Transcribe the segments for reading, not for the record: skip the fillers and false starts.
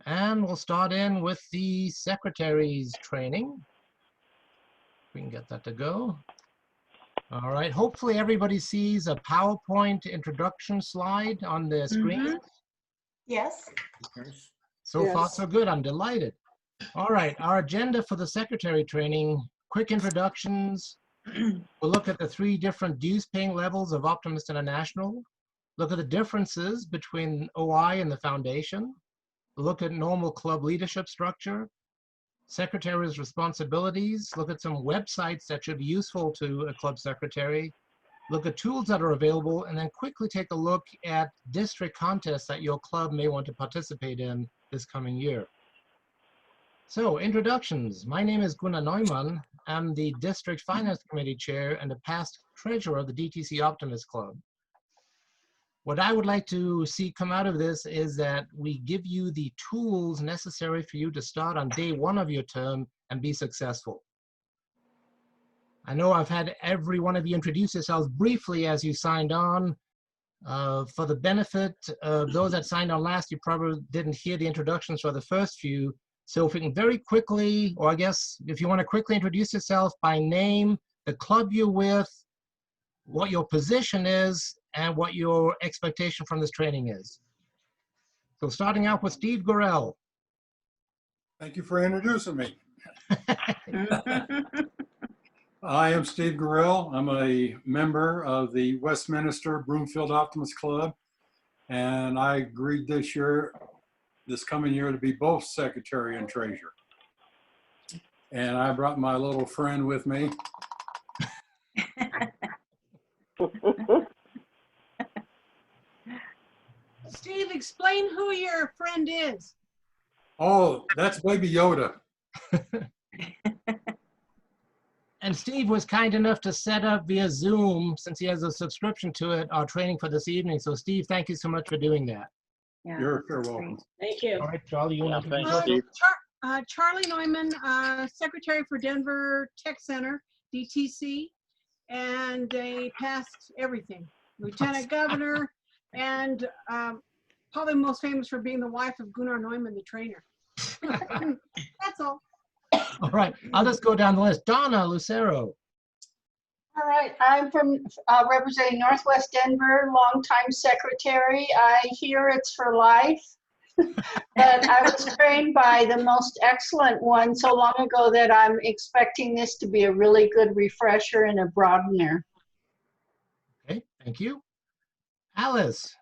And we'll start in with the secretary's training. We can get that to go. All right, hopefully everybody sees a PowerPoint introduction slide on the screen. Yes. So far, so good. I'm delighted. All right, our agenda for the secretary training, quick introductions. We'll look at the 3 different dues paying levels of Optimist International, look at the differences between OI and the foundation, look at normal club leadership structure, secretary's responsibilities, look at some websites that should be useful to a club secretary, look at tools that are available, and then quickly take a look at district contests that your club may want to participate in this coming year. So, introductions. My name is Gunnar Neumann. I'm the District Finance Committee Chair and the past treasurer of the DTC Optimist Club. What I would like to see come out of this is that we give you the tools necessary for you to start on day 1 of your term and be successful. I know I've had every one of you introduce yourselves briefly as you signed on. For the benefit of those that signed on last, you probably didn't hear the introductions for the first few. So if we can very quickly, or I guess if you want to quickly introduce yourself by name, the club you're with, what your position is, and what your expectation from this training is. So starting out with Steve Gorell. Thank you for introducing me. I am Steve Gorell. I'm a member of the Westminster Broomfield Optimist Club, and I agreed this coming year to be both secretary and treasurer. And I brought my little friend with me. Steve, explain who your friend is. Oh, that's Baby Yoda. And Steve was kind enough to set up via Zoom, since he has a subscription to it, our training for this evening. So Steve, thank you so much for doing that. Yeah, You're welcome. Thank you. All right, Charlie, you want to thank you, Steve. Charlie Neumann, Secretary for Denver Tech Center, DTC, and they passed everything. Lieutenant Governor, and probably most famous for being the wife of Gunnar Neumann, the trainer. That's all. All right, I'll just go down the list. Donna Lucero. All right, I'm from representing Northwest Denver, longtime secretary. I hear it's for life, but I was trained by the most excellent one so long ago that I'm expecting this to be a really good refresher and a broadener. Okay, thank you. Alice.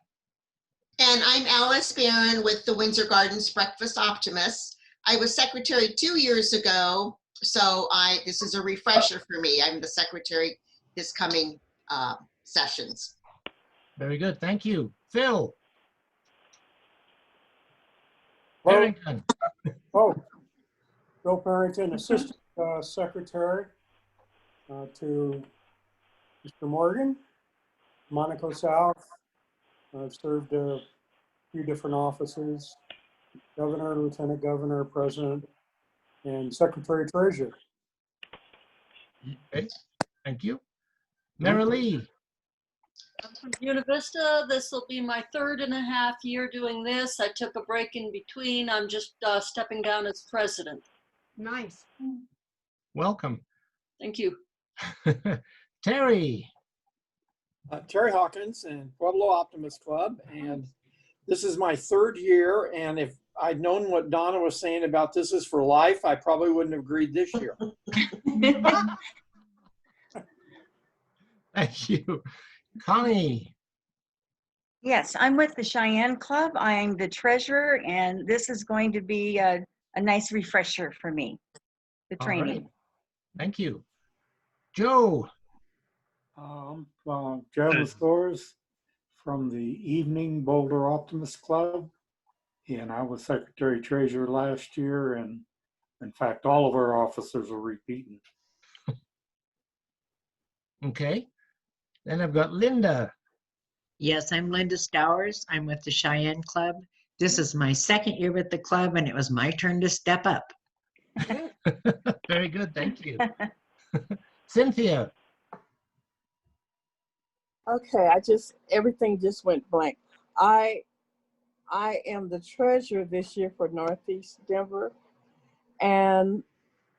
And I'm Alice Barron with the Windsor Gardens Breakfast Optimists. I was secretary 2 years ago, so this is a refresher for me. I'm the secretary this coming sessions. Very good, thank you. Phil. Barrington. Bill Barrington, Assistant Secretary to Mr. Morgan, Monaco South. I've served a few different offices, Governor, Lieutenant Governor, President, and Secretary Treasurer. Okay, thank you. Mary Lee. I'm from Buena Vista. This will be my 3.5 year doing this. I took a break in between. I'm just stepping down as president. Nice. Welcome. Thank you. Terry. Terry Hawkins and Pueblo Optimist Club, and this is my 3rd year, and if I'd known what Donna was saying about this is for life, I probably wouldn't have agreed this year. Thank you. Connie. Yes, I'm with the Cheyenne Club. I'm the treasurer, and this is going to be a nice refresher for me, the training. Right. Thank you. Joe. Joe Lestores from the Evening Boulder Optimist Club, and I was Secretary Treasurer last year, and in fact, all of our officers are repeating. Okay. Then I've got Linda. Yes, I'm Linda Stowers. I'm with the Cheyenne Club. This is my 2nd year with the club, and it was my turn to step up. Very good, thank you. Cynthia. Okay, everything just went blank. I am the treasurer this year for Northeast Denver, and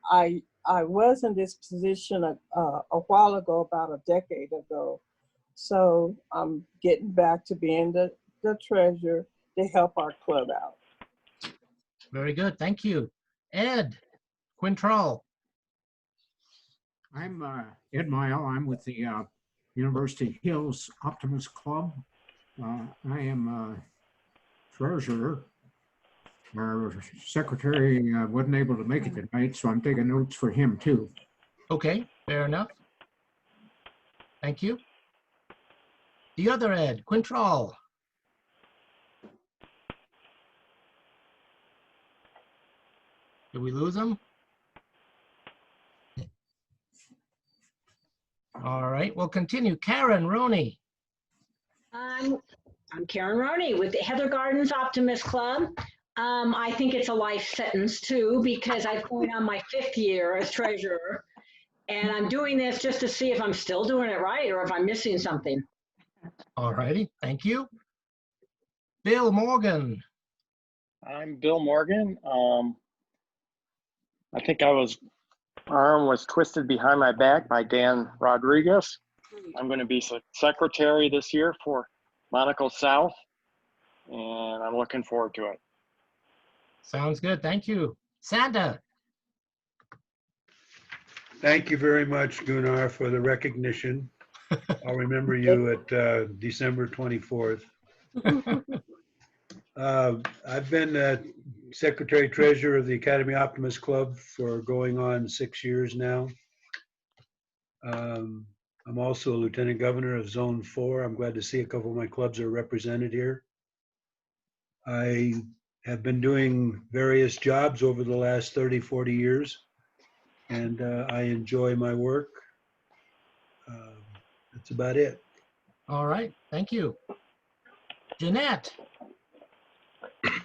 I was in this position a while ago, about a decade ago. So I'm getting back to being the treasurer to help our club out. Very good. Thank you. Ed Quintrell. I'm Ed Mile. I'm with the University Hills Optimist Club. I am treasurer. Our secretary wasn't able to make it tonight, so I'm taking notes for him too. Okay, fair enough. Thank you. The other Ed, Quintrell. Did we lose him? All right, we'll continue. Karen Roney. I'm Karen Roney with the Heather Gardens Optimist Club. I think it's a life sentence too, because I'm going on my 5th year as treasurer, and I'm doing this just to see if I'm still doing it right or if I'm missing something. All righty, thank you. Bill Morgan. I'm Bill Morgan. I think my arm was twisted behind my back by Dan Rodriguez. I'm going to be secretary this year for Monaco South, and I'm looking forward to it. Sounds good, thank you. Santa. Thank you very much, Gunnar, for the recognition. I'll remember you at December 24th. I've been Secretary Treasurer of the Academy Optimist Club for going on 6 years now. I'm also a Lieutenant Governor of Zone 4. I'm glad to see a couple of my clubs are represented here. I have been doing various jobs over the last 30, 40 years, and I enjoy my work. That's about it. All right, thank you. Jeanette.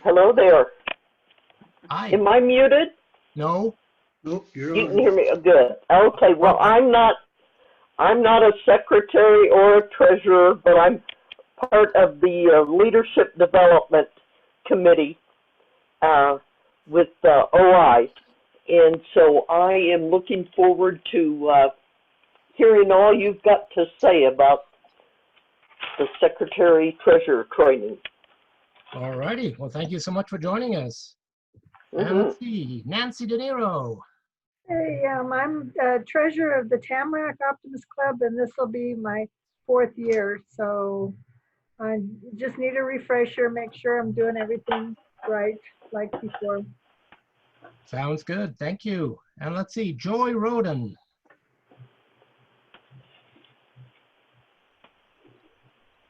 Hello there. Hi. Am I muted? No. Nope, you're You on. can hear me. Good. Okay. Well, I'm not a secretary or a treasurer, but I'm part of the leadership development committee with OI, and so I am looking forward to hearing all you've got to say about the secretary treasurer training. All righty, well, thank you so much for joining us. And let's see, Nancy De Niro. Hey, I'm treasurer of the Tamarack Optimist Club, and this will be my 4th year. So I just need a refresher, make sure I'm doing everything right like before. Sounds good, thank you. And let's see, Joy Roden.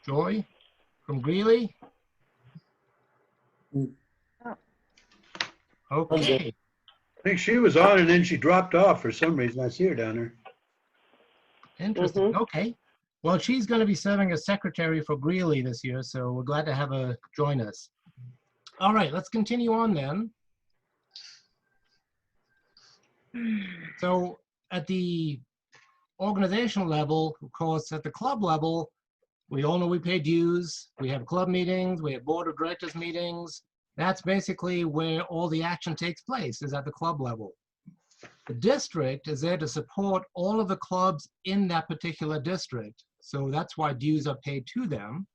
Joy from Greeley. Okay. I think she was on and then she dropped off for some reason. I see her down there. Interesting. Okay. Well, she's going to be serving as secretary for Greeley this year, so we're glad to have her join us. All right, let's continue on then. So at the organizational level, of course, at the club level, we all know we pay dues. We have club meetings. We have board of directors meetings. That's basically where all the action takes place, is at the club level. The district is there to support all of the clubs in that particular district. So that's why dues are paid to them.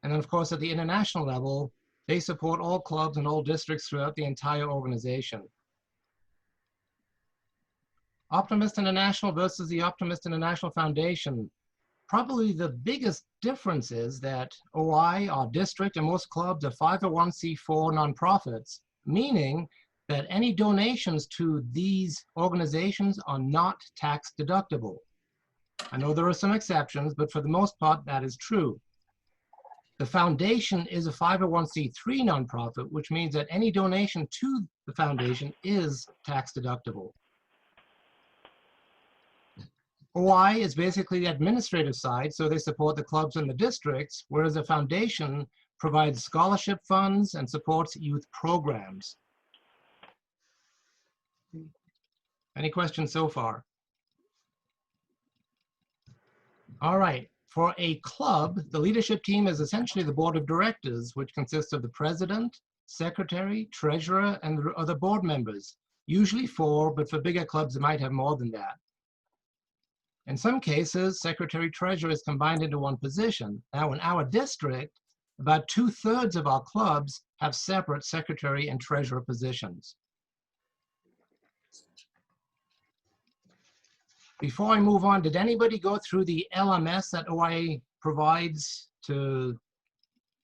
And then, of course, at the international level, they support all clubs and all districts throughout the entire organization. Optimist International versus the Optimist International Foundation. Probably the biggest difference is that OI, our district, and most clubs are 501c4 nonprofits, meaning that any donations to these organizations are not tax deductible. I know there are some exceptions, but for the most part, that is true. The foundation is a 501c3 nonprofit, which means that any donation to the foundation is tax deductible. OI is basically the administrative side, so they support the clubs and the districts, whereas the foundation provides scholarship funds and supports youth programs. Any questions so far? All right, for a club, the leadership team is essentially the board of directors, which consists of the president, secretary, treasurer, and the other board members. Usually 4, but for bigger clubs, it might have more than that. In some cases, secretary treasurer is combined into one position. Now, in our district, about 2/3 of our clubs have separate secretary and treasurer positions. Before I move on, did anybody go through the LMS that OIA provides to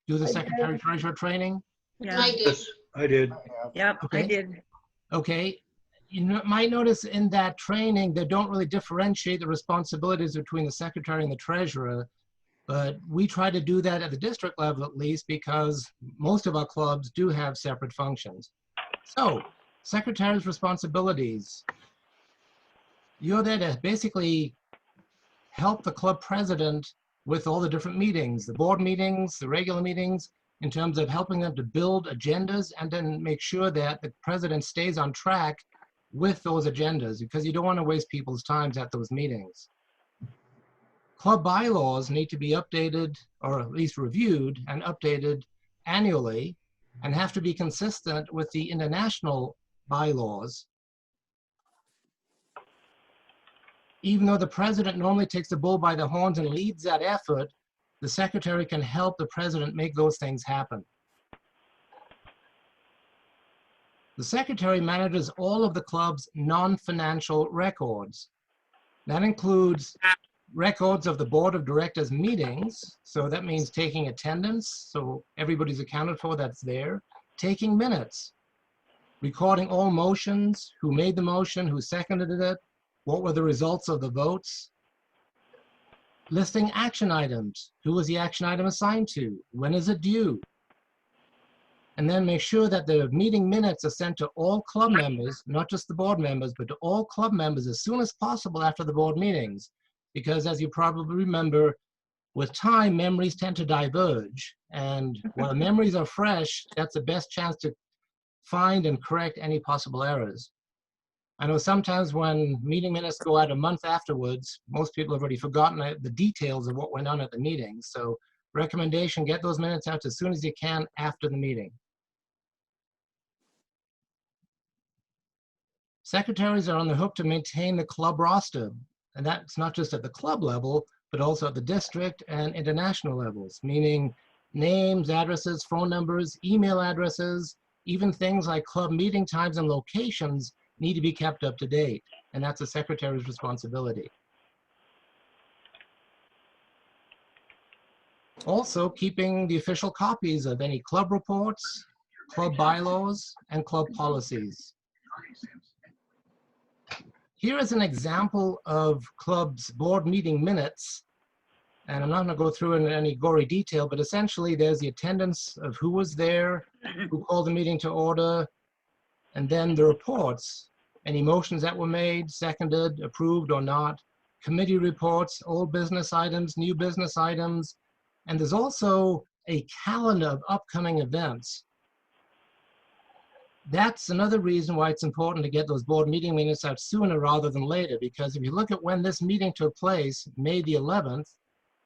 do the secretary treasurer training? Yeah. I did. I did. Yep, I Okay. did. Okay. You might notice in that training, they don't really differentiate the responsibilities between the secretary and the treasurer, but we try to do that at the district level at least because most of our clubs do have separate functions. So, secretary's responsibilities. You're there to basically help the club president with all the different meetings, the board meetings, the regular meetings, in terms of helping them to build agendas and then make sure that the president stays on track with those agendas, because you don't want to waste people's times at those meetings. Club bylaws need to be updated, or at least reviewed and updated annually, and have to be consistent with the international bylaws. Even though the president normally takes the bull by the horns and leads that effort, the secretary can help the president make those things happen. The secretary manages all of the club's non-financial records. That includes records of the board of directors meetings. So that means taking attendance, so everybody's accounted for that's there. Taking minutes, recording all motions, who made the motion, who seconded it, what were the results of the votes. Listing action items, who was the action item assigned to, when is it due? And then make sure that the meeting minutes are sent to all club members, not just the board members, but to all club members as soon as possible after the board meetings. Because as you probably remember, with time, memories tend to diverge. And while memories are fresh, that's the best chance to find and correct any possible errors. I know sometimes when meeting minutes go out a month afterwards, most people have already forgotten the details of what went on at the meeting. So recommendation, get those minutes out as soon as you can after the meeting. Secretaries are on the hook to maintain the club roster, and that's not just at the club level, but also at the district and international levels, meaning names, addresses, phone numbers, email addresses, even things like club meeting times and locations need to be kept up to date, and that's the secretary's responsibility. Also, keeping the official copies of any club reports, club bylaws, and club policies. Here is an example of club's board meeting minutes, and I'm not going to go through in any gory detail, but essentially there's the attendance of who was there, who called the meeting to order, and then the reports, any motions that were made, seconded, approved or not, committee reports, old business items, new business items, and there's also a calendar of upcoming events. That's another reason why it's important to get those board meeting minutes out sooner rather than later, because if you look at when this meeting took place, May the 11th,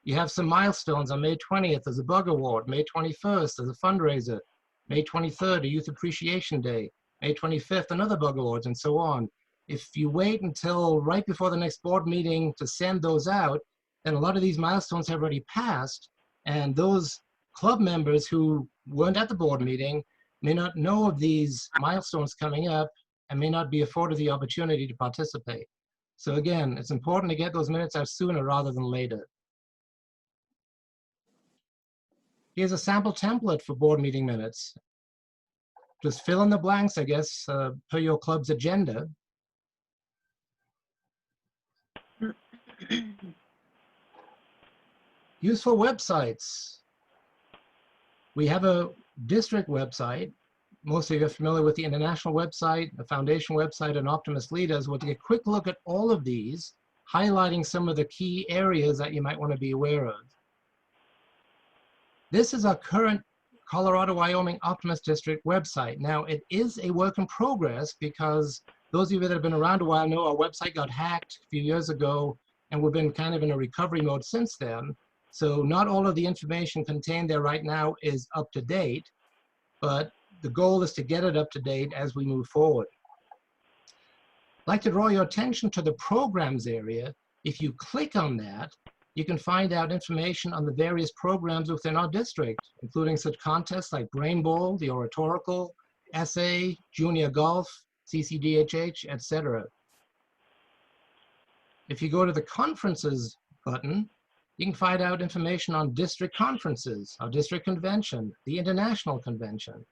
you have some milestones. On May 20th, there's a bug award. May 21st, there's a fundraiser. May 23rd, a Youth Appreciation Day. May 25th, another bug awards, and so on. If you wait until right before the next board meeting to send those out, then a lot of these milestones have already passed, and those club members who weren't at the board meeting may not know of these milestones coming up and may not be afforded the opportunity to participate. So again, it's important to get those minutes out sooner rather than later. Here's a sample template for board meeting minutes. Just fill in the blanks, I guess, per your club's agenda. Useful websites. We have a district website. Most of you are familiar with the international website, the foundation website, and Optimist leaders. We'll take a quick look at all of these, highlighting some of the key areas that you might want to be aware of. This is our current Colorado-Wyoming Optimist District website. Now, it is a work in progress because those of you that have been around a while know our website got hacked a few years ago, and we've been kind of in a recovery mode since then. So not all of the information contained there right now is up to date, but the goal is to get it up to date as we move forward. I'd like to draw your attention to the programs area. If you click on that, you can find out information on the various programs within our district, including such contests like Brain Bowl, the Oratorical, Essay, Junior Golf, CCDHH, etc. If you go to the Conferences button, you can find out information on district conferences, our district convention, the international convention.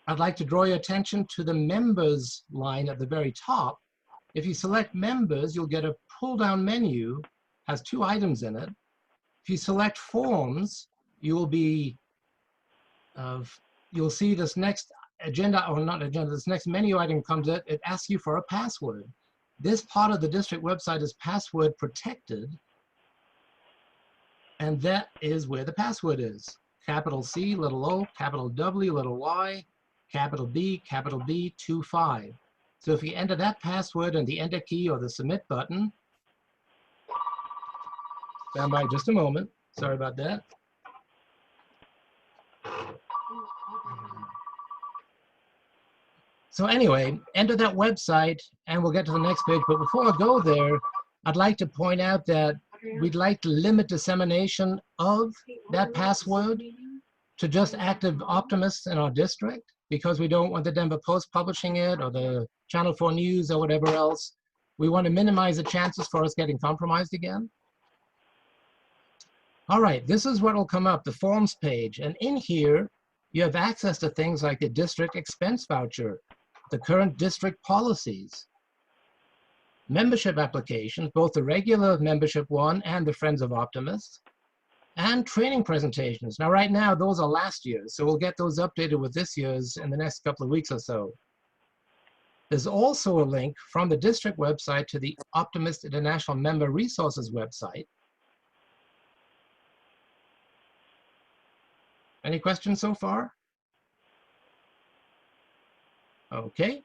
I'd like to draw your attention to the members line at the very top. If you select members, you'll get a pull-down menu, has 2 items in it. If you select forms, you'll see this next agenda, or not agenda, this next menu item comes up, it asks you for a password. This part of the district website is password protected, and that is where the password is. Capital C, little o, capital W, little y, capital B, 25. So if you enter that password and the enter key or the submit button, stand by just a moment, sorry about that. So anyway, enter that website and we'll get to the next page. But before I go there, I'd like to point out that we'd like to limit dissemination of that password to just active optimists in our district, because we don't want the Denver Post publishing it or the Channel 4 News or whatever else. We want to minimize the chances for us getting compromised again. All right, this is what will come up, the forms page. And in here, you have access to things like the district expense voucher, the current district policies, membership applications, both the regular membership one and the Friends of Optimists, and training presentations. Now, right now, those are last year's, so we'll get those updated with this year's in the next couple of weeks or so. There's also a link from the district website to the Optimist International Member Resources website. Any questions so far? Okay.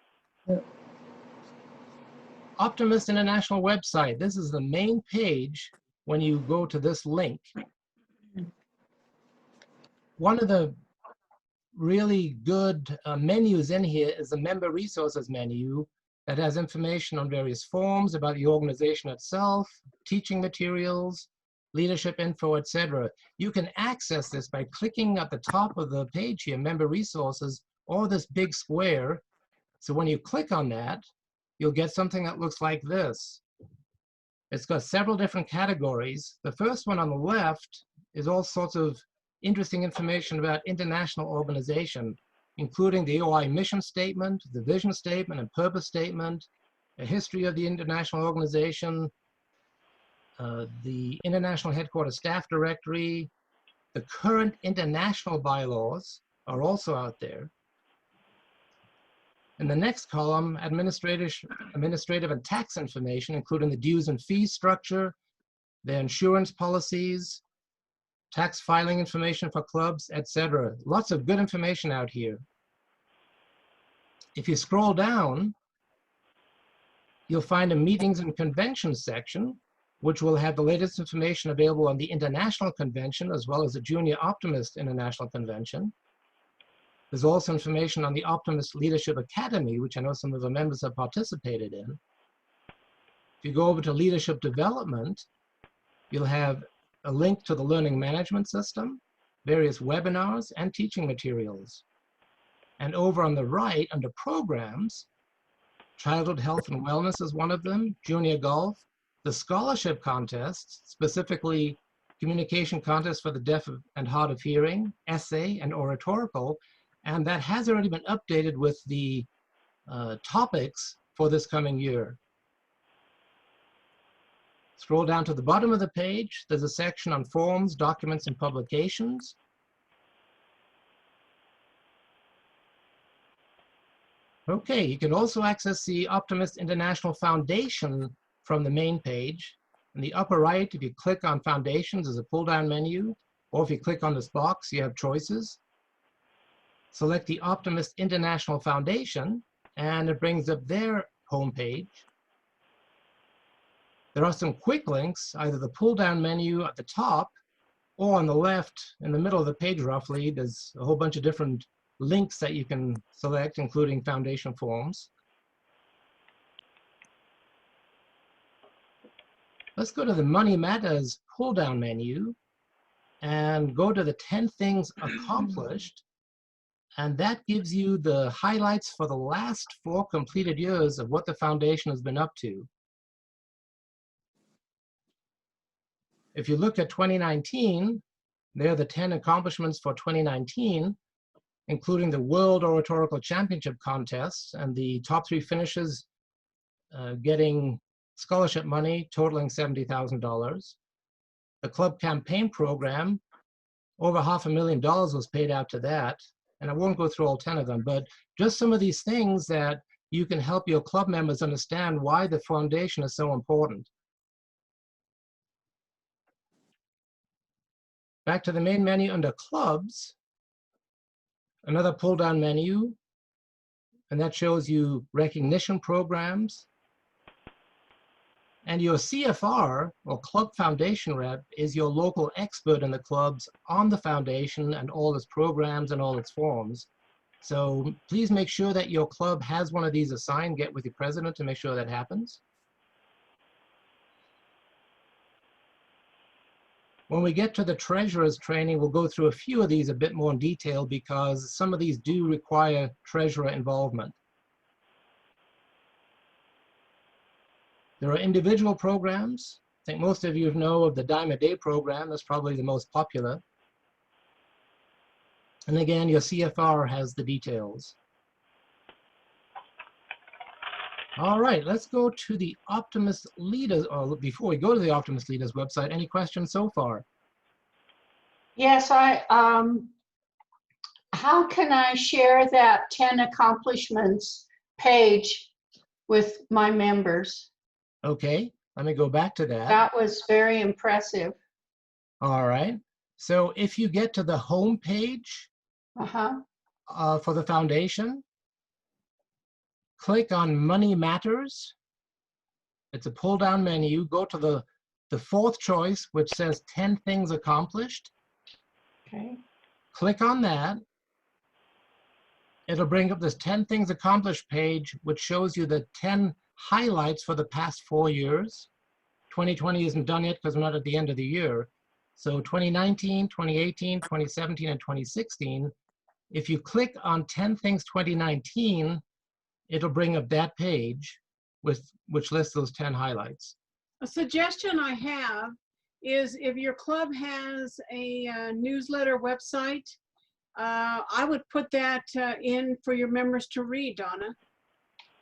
Optimist International website. This is the main page when you go to this link. One of the really good menus in here is the member resources menu that has information on various forms about the organization itself, teaching materials, leadership info, etc. You can access this by clicking at the top of the page here, member resources, or this big square. So when you click on that, you'll get something that looks like this. It's got several different categories. The first one on the left is all sorts of interesting information about international organization, including the OI mission statement, the vision statement and purpose statement, a history of the international organization, the international headquarters staff directory, the current international bylaws are also out there. In the next column, administrative and tax information, including the dues and fees structure, their insurance policies, tax filing information for clubs, etc. Lots of good information out here. If you scroll down, you'll find a meetings and conventions section, which will have the latest information available on the International Convention as well as the Junior Optimist International Convention. There's also information on the Optimist Leadership Academy, which I know some of the members have participated in. If you go over to leadership development, you'll have a link to the learning management system, various webinars and teaching materials. And over on the right, under programs, childhood health and wellness is one of them, junior golf, the scholarship contests, specifically communication contests for the deaf and hard of hearing, essay and oratorical, and that has already been updated with the topics for this coming year. Scroll down to the bottom of the page. There's a section on forms, documents, and publications. Okay, you can also access the Optimist International Foundation from the main page. In the upper right, if you click on Foundations, there's a pull-down menu, or if you click on this box, you have choices. Select the Optimist International Foundation, and it brings up their homepage. There are some quick links, either the pull-down menu at the top or on the left in the middle of the page roughly. There's a whole bunch of different links that you can select, including foundation forms. Let's go to the Money Matters pull-down menu and go to the 10 things accomplished. And that gives you the highlights for the last 4 completed years of what the foundation has been up to. If you look at 2019, there are the 10 accomplishments for 2019, including the World Oratorical Championship contests and the top 3 finishers getting scholarship money totaling $70,000. The club campaign program, over $500,000 was paid out to that. And I won't go through all 10 of them, but just some of these things that you can help your club members understand why the foundation is so important. Back to the main menu under clubs, another pull-down menu, and that shows you recognition programs. And your CFR, or Club Foundation Rep, is your local expert in the clubs on the foundation and all its programs and all its forms. So please make sure that your club has one of these assigned. Get with your president to make sure that happens. When we get to the treasurer's training, we'll go through a few of these a bit more in detail because some of these do require treasurer involvement. There are individual programs. I think most of you know of the Dime a Day program. That's probably the most popular. And again, your CFR has the details. All right, let's go to the Optimist Leaders, or before we go to the Optimist Leaders website, any questions so far? Yes, how can I share that 10 accomplishments page with my members? Okay, let me go back to that. That was very impressive. All right, so if you get to the home page for the foundation, click on Money Matters. It's a pull-down menu. Go to the 4th choice, which says 10 things accomplished. Okay. Click on that. It'll bring up this 10 things accomplished page, which shows you the 10 highlights for the past 4 years. 2020 isn't done yet because we're not at the end of the year. So 2019, 2018, 2017, and 2016. If you click on 10 things 2019, it'll bring up that page which lists those 10 highlights. A suggestion I have is if your club has a newsletter website, I would put that in for your members to read, Donna.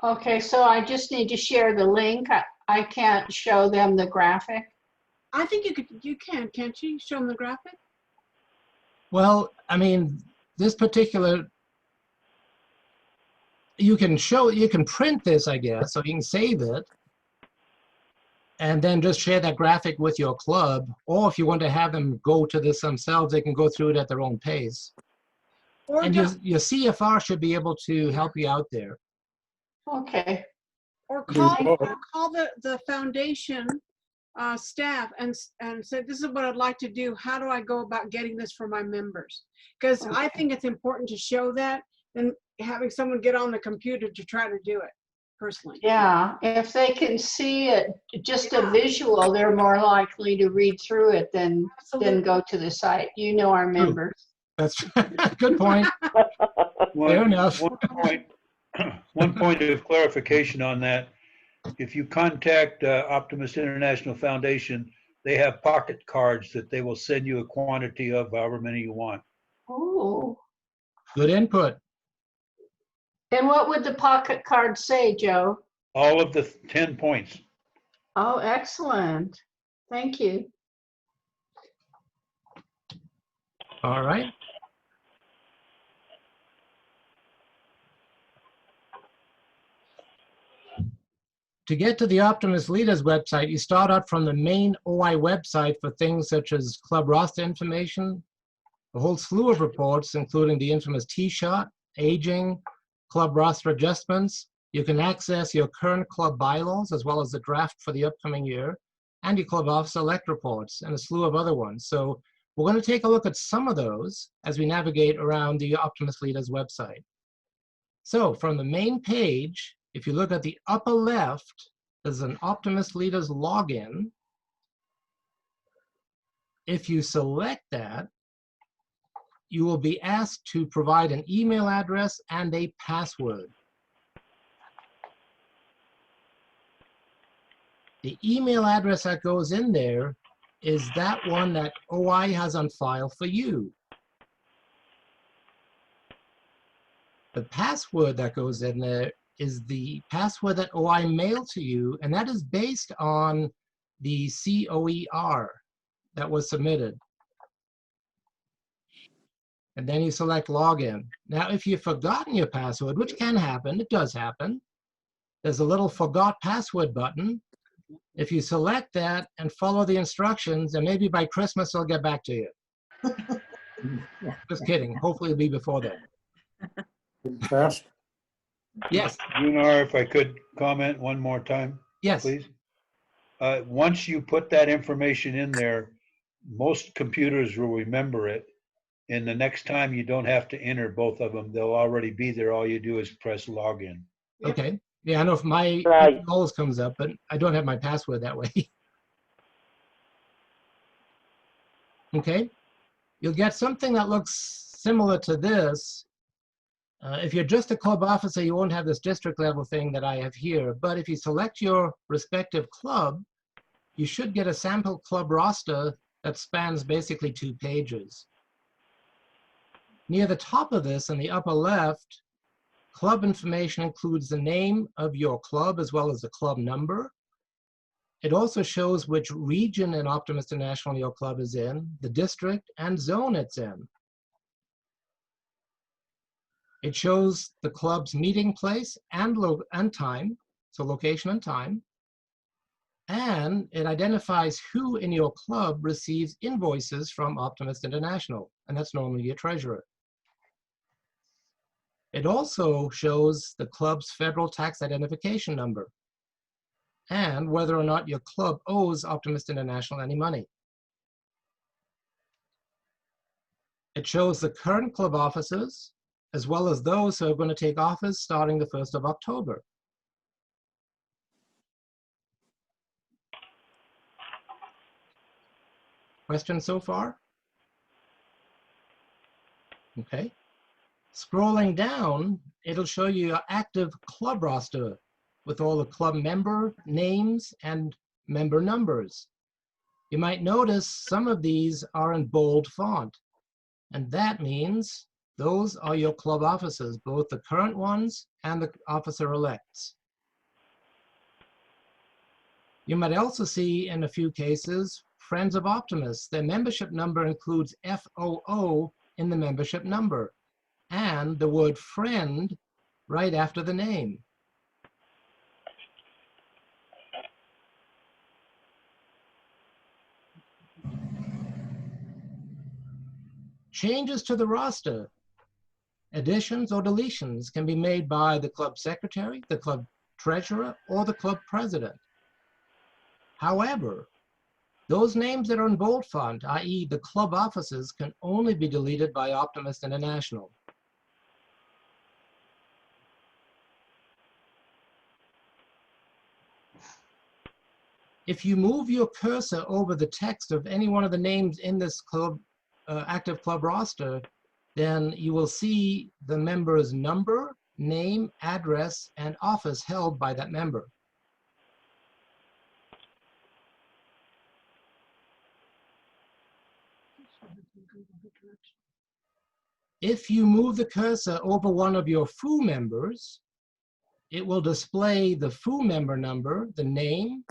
Okay, so I just need to share the link. I can't show them the graphic. I think you can, can't you? Show them the graphic? Well, I mean, this particular, you can print this, I guess, so you can save it and then just share that graphic with your club. Or if you want to have them go to this themselves, they can go through it at their own pace. And your CFR should be able to help you out there. Okay. Or call the foundation staff and say, this is what I'd like to do. How do I go about getting this for my members? Because I think it's important to show that and having someone get on the computer to try to do it personally. Yeah, if they can see it, just a visual, they're more likely to read through it than go to the site. You know our members. That's good point. Fair enough. One point of clarification on that. If you contact Optimist International Foundation, they have pocket cards that they will send you a quantity of however many you want. Oh. Good input. And what would the pocket card say, Joe? All of the 10 points. Oh, excellent. Thank you. All right. To get to the Optimist Leaders website, you start out from the main OI website for things such as club roster information, a whole slew of reports, including the infamous T-shot, aging, club roster adjustments. You can access your current club bylaws as well as the draft for the upcoming year. and your club off select reports, and a slew of other ones. So we're going to take a look at some of those as we navigate around the Optimist Leaders website. So from the main page, if you look at the upper left, there's an Optimist Leaders login. If you select that, you will be asked to provide an email address and a password. The email address that goes in there is that one that OI has on file for you. The password that goes in there is the password that OI mailed to you, and that is based on the COWY that was submitted. And then you select login. Now, if you've forgotten your password, which can happen, it does happen, there's a little forgot password button. If you select that and follow the instructions, and maybe by Christmas, I'll get back to you. Just kidding. Hopefully it'll be before then. Fast. Yes. Gunnar, if I could comment one more time, Yes. please. Once you put that information in there, most computers will remember it. And the next time you don't have to enter both of them, they'll already be there. All you do is press login. Okay. Yeah, I know if my always comes up, but I don't have my password that way. Okay. You'll get something that looks similar to this. If you're just a club officer, you won't have this district level thing that I have here. But if you select your respective club, you should get a sample club roster that spans basically 2 pages. Near the top of this, in the upper left, club information includes the name of your club as well as the club number. It also shows which region in Optimist International your club is in, the district and zone it's in. It shows the club's meeting place and time, so location and time. And it identifies who in your club receives invoices from Optimist International, and that's normally your treasurer. It also shows the club's federal tax identification number and whether or not your club owes Optimist International any money. It shows the current club officers as well as those who are going to take office starting the 1st of October. Questions so far? Okay. Scrolling down, it'll show you your active club roster with all the club member names and member numbers. You might notice some of these are in bold font, and that means those are your club officers, both the current ones and the officer-elects. You might also see in a few cases, Friends of Optimists. Their membership number includes FOO in the membership number, and the word friend right after the name. Changes to the roster, additions or deletions can be made by the club secretary, the club treasurer, or the club president. However, those names that are in bold font, i.e. the club officers, can only be deleted by Optimist International. If you move your cursor over the text of any one of the names in this club, active club roster, then you will see the member's number, name, address, and office held by that member. If you move the cursor over one of your FOO members, it will display the FOO member number, the name,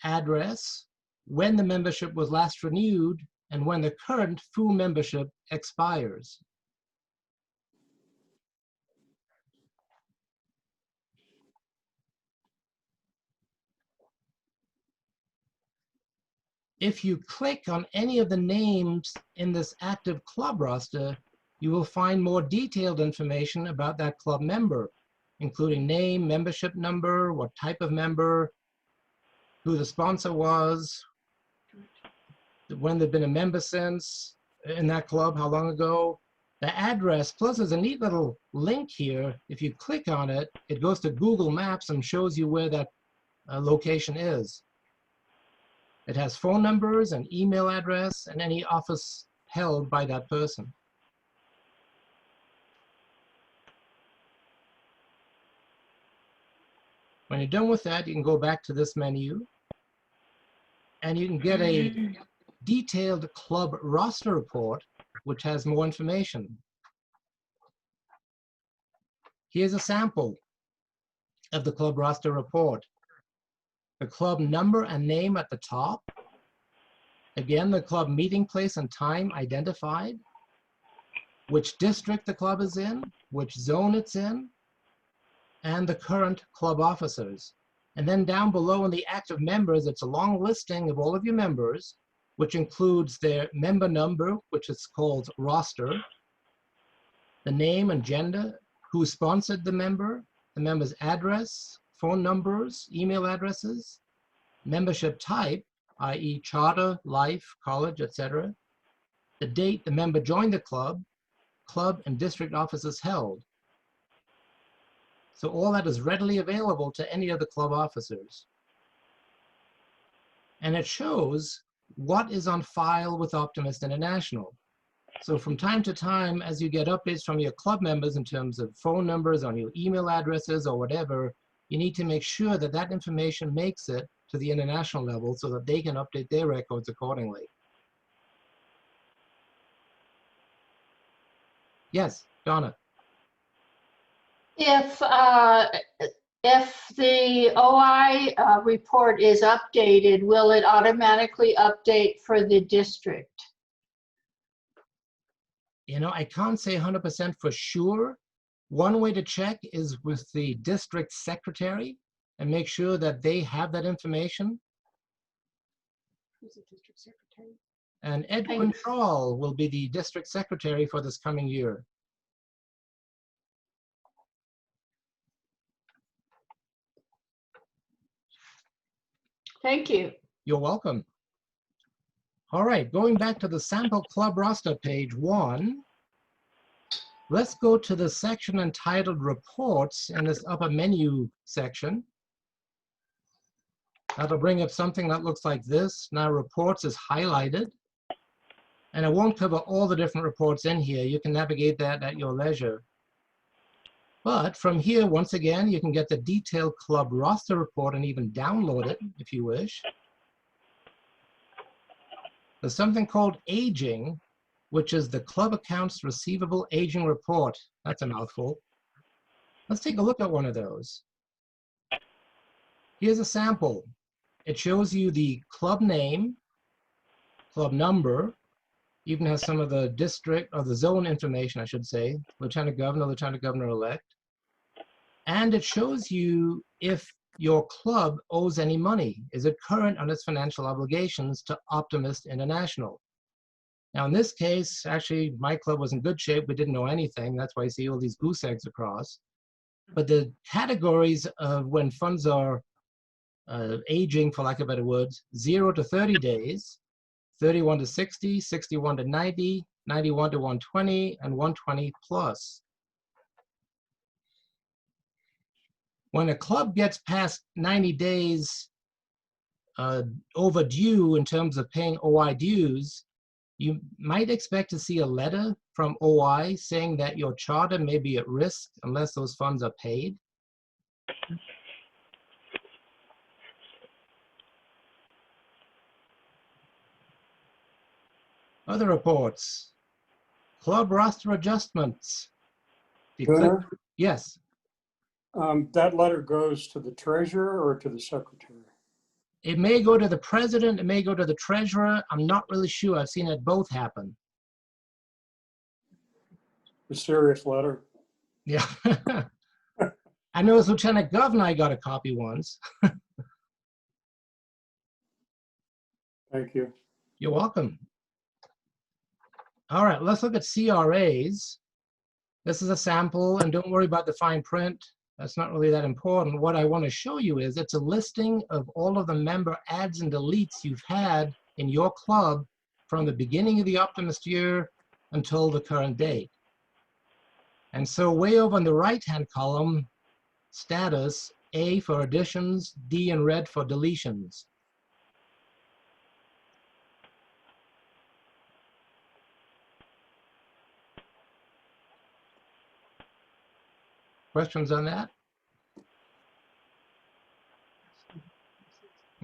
address, when the membership was last renewed, and when the current FOO membership expires. If you click on any of the names in this active club roster, you will find more detailed information about that club member, including name, membership number, what type of member, who the sponsor was, when they've been a member since in that club, how long ago, the address, plus there's a neat little link here. If you click on it, it goes to Google Maps and shows you where that location is. It has phone numbers and email address and any office held by that person. When you're done with that, you can go back to this menu and you can get a detailed club roster report, which has more information. Here's a sample of the club roster report. The club number and name at the top. Again, the club meeting place and time identified. Which district the club is in, which zone it's in, and the current club officers. And then down below in the active members, it's a long listing of all of your members, which includes their member number, which is called roster, the name and gender, who sponsored the member's address, phone numbers, email addresses, membership type, i.e. charter, life, college, etc., the date the member joined the club and district offices held. So all that is readily available to any of the club officers. And it shows what is on file with Optimist International. So from time to time, as you get updates from your club members in terms of phone numbers on your email addresses or whatever, you need to make sure that that information makes it to the international level so that they can update their records accordingly. Yes, Donna. If the OI report is updated, will it automatically update for the district? You know, I can't say 100% for sure. One way to check is with the district secretary and make sure that they have that information. Who's the district secretary? And Edwin Troll will be the district secretary for this coming year. Thank you. You're welcome. All right, going back to the sample club roster, page 1. Let's go to the section entitled Reports in this upper menu section. That'll bring up something that looks like this. Now Reports is highlighted. And I won't cover all the different reports in here. You can navigate that at your leisure. But from here, once again, you can get the detailed club roster report and even download it if you wish. There's something called Aging, which is the Club Accounts Receivable Aging Report. That's a mouthful. Let's take a look at one of those. Here's a sample. It shows you the club name, club number, even has some of the district or the zone information, I should say, Lieutenant Governor-elect. And it shows you if your club owes any money. Is it current on its financial obligations to Optimist International? Now in this case, actually, my club was in good shape. We didn't know anything. That's why you see all these goose eggs across. But the categories of when funds are aging, for lack of better words, 0 to 30 days, 31 to 60, 61 to 90, 91 to 120, and 120 plus. When a club gets past 90 days overdue in terms of paying OI dues, you might expect to see a letter from OI saying that your charter may be at risk unless those funds are paid. Other reports. Club roster adjustments. Gunnar, Yes. that letter goes to the treasurer or to the secretary? It may go to the president, it may go to the treasurer. I'm not really sure. I've seen it both happen. Mysterious letter. Yeah. I know as Lieutenant Governor, I got a copy once. Thank you. You're welcome. All right, let's look at CRAs. This is a sample, and don't worry about the fine print. That's not really that important. What I want to show you is it's a listing of all of the member adds and deletes you've had in your club from the beginning of the Optimist year until the current date. And so way over on the right-hand column, status, A for additions, D in red for deletions. Questions on that?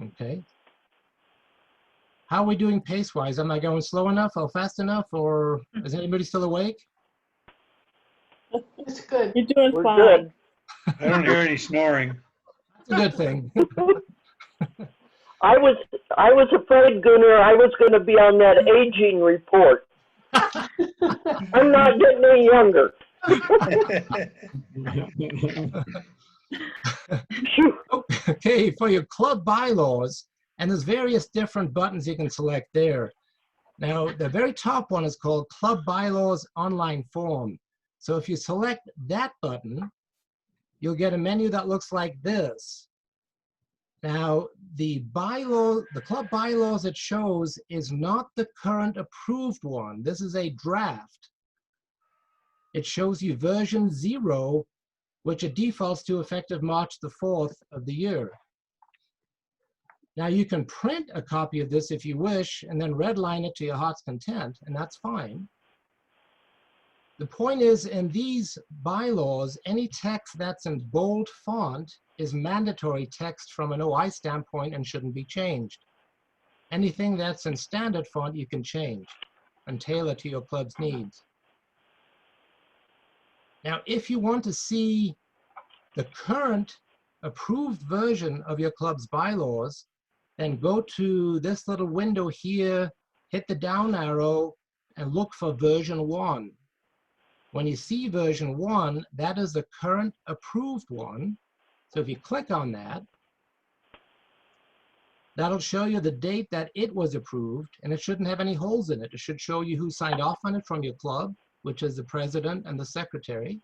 Okay. How are we doing pace-wise? Am I going slow enough or fast enough, or is anybody still awake? It's good. You're doing We're fine. good. I don't hear any snoring. That's a good thing. I was afraid, Gunnar, I was going to be on that aging report. I'm not getting any younger. Okay, for your club bylaws, and there's various different buttons you can select there. Now, the very top one is called Club Bylaws Online Form. So if you select that button, you'll get a menu that looks like this. Now, the club bylaws it shows is not the current approved one. This is a draft. It shows you version 0, which it defaults to effective March the 4th of the year. Now, you can print a copy of this if you wish, and then redline it to your heart's content, and that's fine. The point is, in these bylaws, any text that's in bold font is mandatory text from an OI standpoint and shouldn't be changed. Anything that's in standard font you can change and tailor to your club's needs. Now, if you want to see the current approved version of your club's bylaws, then go to this little window here, hit the down arrow, and look for version 1. When you see version 1, that is the current approved one. So if you click on that, that'll show you the date that it was approved, and it shouldn't have any holes in it. It should show you who signed off on it from your club, which is the president and the secretary.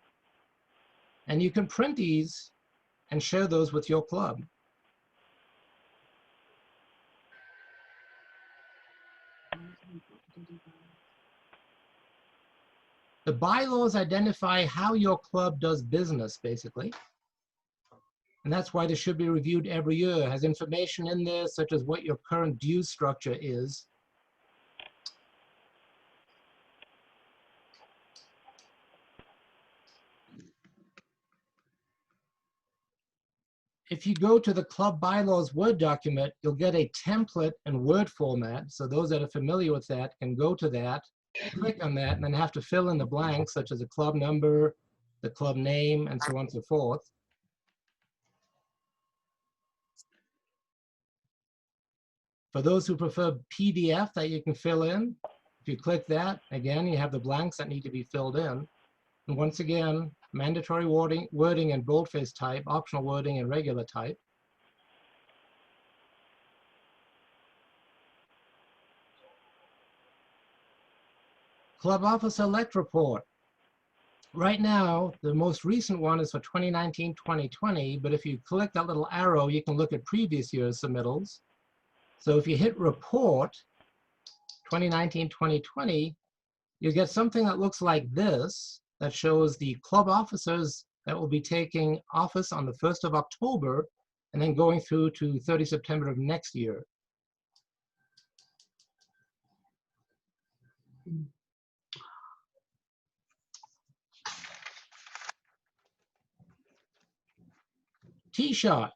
And you can print these and share those with your club. The bylaws identify how your club does business, basically. And that's why they should be reviewed every year. It has information in there, such as what your current dues structure is. If you go to the club bylaws Word document, you'll get a template in Word format. So those that are familiar with that can go to that, click on that, and then have to fill in the blanks, such as the club number, the club name, and so on and so forth. For those who prefer PDF that you can fill in, if you click that, again, you have the blanks that need to be filled in. And once again, mandatory wording in boldface type, optional wording in regular type. Club Office Select Report. Right now, the most recent one is for 2019-2020, but if you click that little arrow, you can look at previous year's submittals. So if you hit Report 2019-2020, you get something that looks like this, that shows the club officers that will be taking office on the 1st of October and then going through to 30 September of next year. T-Shot.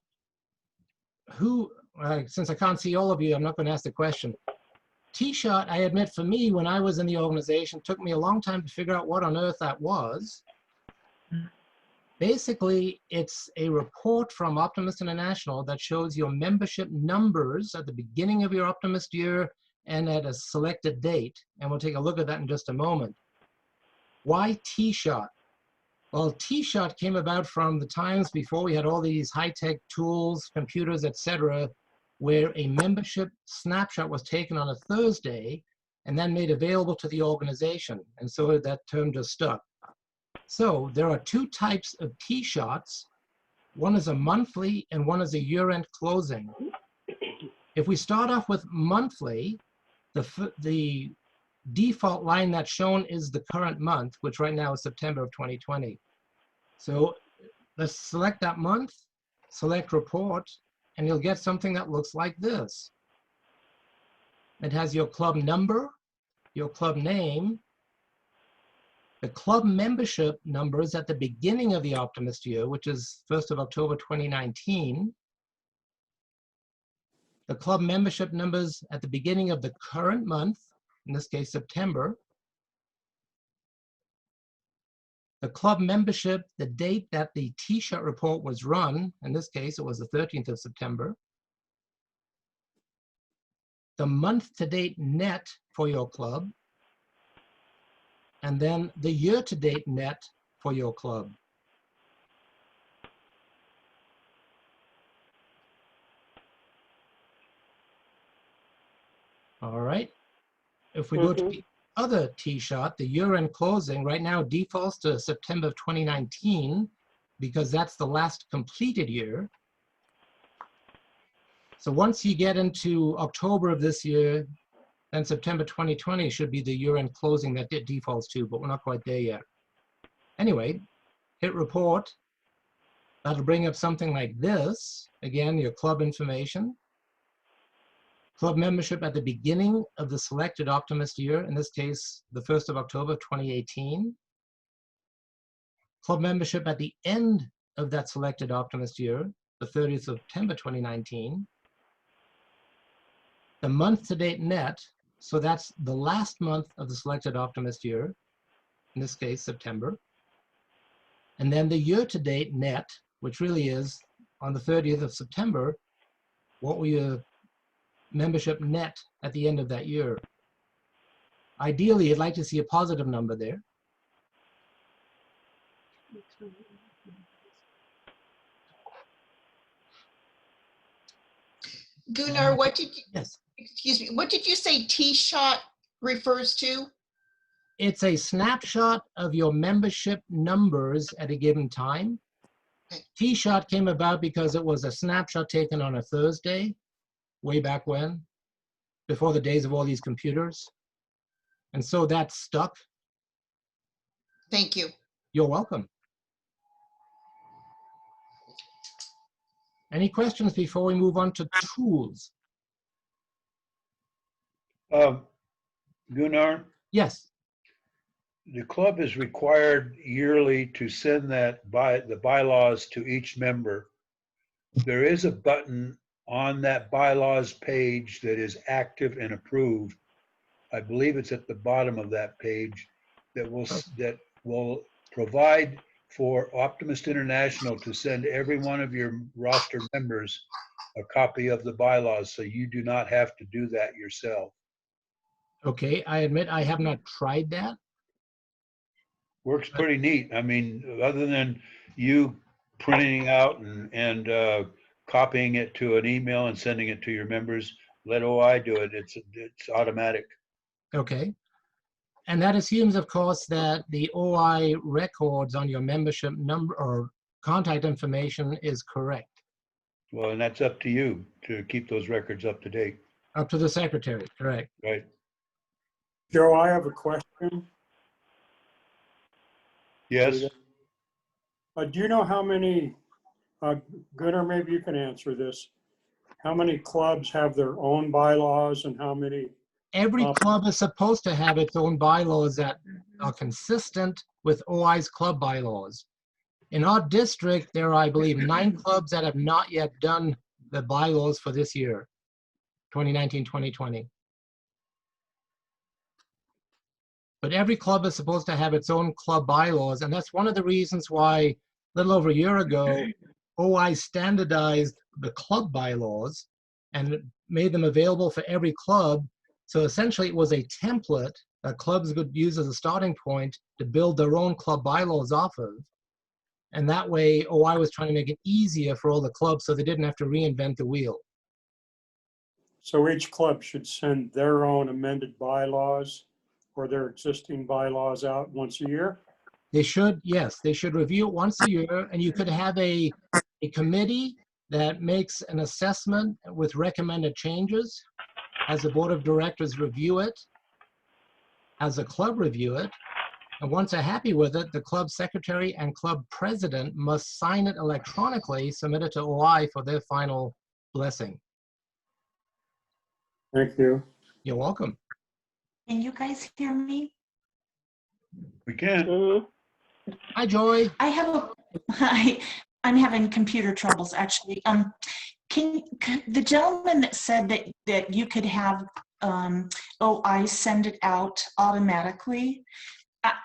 Who, since I can't see all of you, I'm not going to ask the question. T-Shot, I admit, for me, when I was in the organization, took me a long time to figure out what on earth that was. Basically, it's a report from Optimist International that shows your membership numbers at the beginning of your Optimist year and at a selected date. And we'll take a look at that in just a moment. Why T-Shot? Well, T-Shot came about from the times before we had all these high-tech tools, computers, etc., where a membership snapshot was taken on a Thursday and then made available to the organization. And so that term just stuck. So there are two types of T-Shots. One is a monthly and one is a year-end closing. If we start off with monthly, the default line that's shown is the current month, which right now is September of 2020. So let's select that month, select report, and you'll get something that looks like this. It has your club number, your club name, the club membership numbers at the beginning of the Optimist year, which is 1st of October 2019, the club membership numbers at the beginning of the current month, in this case September, the club membership, the date that the T-shirt report was run, in this case it was the 13th of September, the month-to-date net for your club, and then the year-to-date net for your club. All right. If we go to the other T-shot, the year-end closing, right now defaults to September of 2019 because that's the last completed year. So once you get into October of this year, then September 2020 should be the year-end closing that it defaults to, but we're not quite there yet. Anyway, hit report. That'll bring up something like this. Again, your club information. Club membership at the beginning of the selected Optimist year, in this case, the 1st of October 2018. Club membership at the end of that selected Optimist year, the 30th of September 2019. The month-to-date net, so that's the last month of the selected Optimist year, in this case, September. And then the year-to-date net, which really is on the 30th of September, what were your membership net at the end of that year? Ideally, you'd like to see a positive number there. Gunnar, what did you, yes. Excuse me, what did you say T-shot refers to? It's a snapshot of your membership numbers at a given time. T-shot came about because it was a snapshot taken on a Thursday, way back when, before the days of all these computers. And so that stuck. Thank you. You're welcome. Any questions before we move on to tools? Gunnar? Yes. The club is required yearly to send the bylaws to each member. There is a button on that bylaws page that is active and approved. I believe it's at the bottom of that page that will provide for Optimist International to send every one of your roster members a copy of the bylaws, so you do not have to do that yourself. Okay, I admit I have not tried that. Works pretty neat. I mean, other than you printing out and copying it to an email and sending it to your members, let OI do it. It's automatic. Okay. And that assumes, of course, that the OI records on your membership number or contact information is correct. Well, and that's up to you to keep those records up to date. Up to the secretary, correct. Right. Joe, I have a question. Yes. Do you know how many, Gunnar, maybe you can answer this. How many clubs have their own bylaws and how many? Every club is supposed to have its own bylaws that are consistent with OI's club bylaws. In our district, there are, I believe, 9 clubs that have not yet done the bylaws for this year, 2019-2020. But every club is supposed to have its own club bylaws, and that's one of the reasons why, a little over a year ago, OI standardized the club bylaws and made them available for every club. So essentially, it was a template that clubs could use as a starting point to build their own club bylaws off of. And that way, OI was trying to make it easier for all the clubs so they didn't have to reinvent the wheel. So each club should send their own amended bylaws or their existing bylaws out once a year? They should, yes, they should review it once a year, and you could have a a committee that makes an assessment with recommended changes, has the board of directors review it, has the club review it, and once they're happy with it, the club secretary and club president must sign it electronically, submit it to OI for their final blessing. Thank you. You're welcome. Can you guys hear me? We can. Hi, Joy. I have a, I'm having computer troubles actually. The gentleman that said that you could have OI send it out automatically,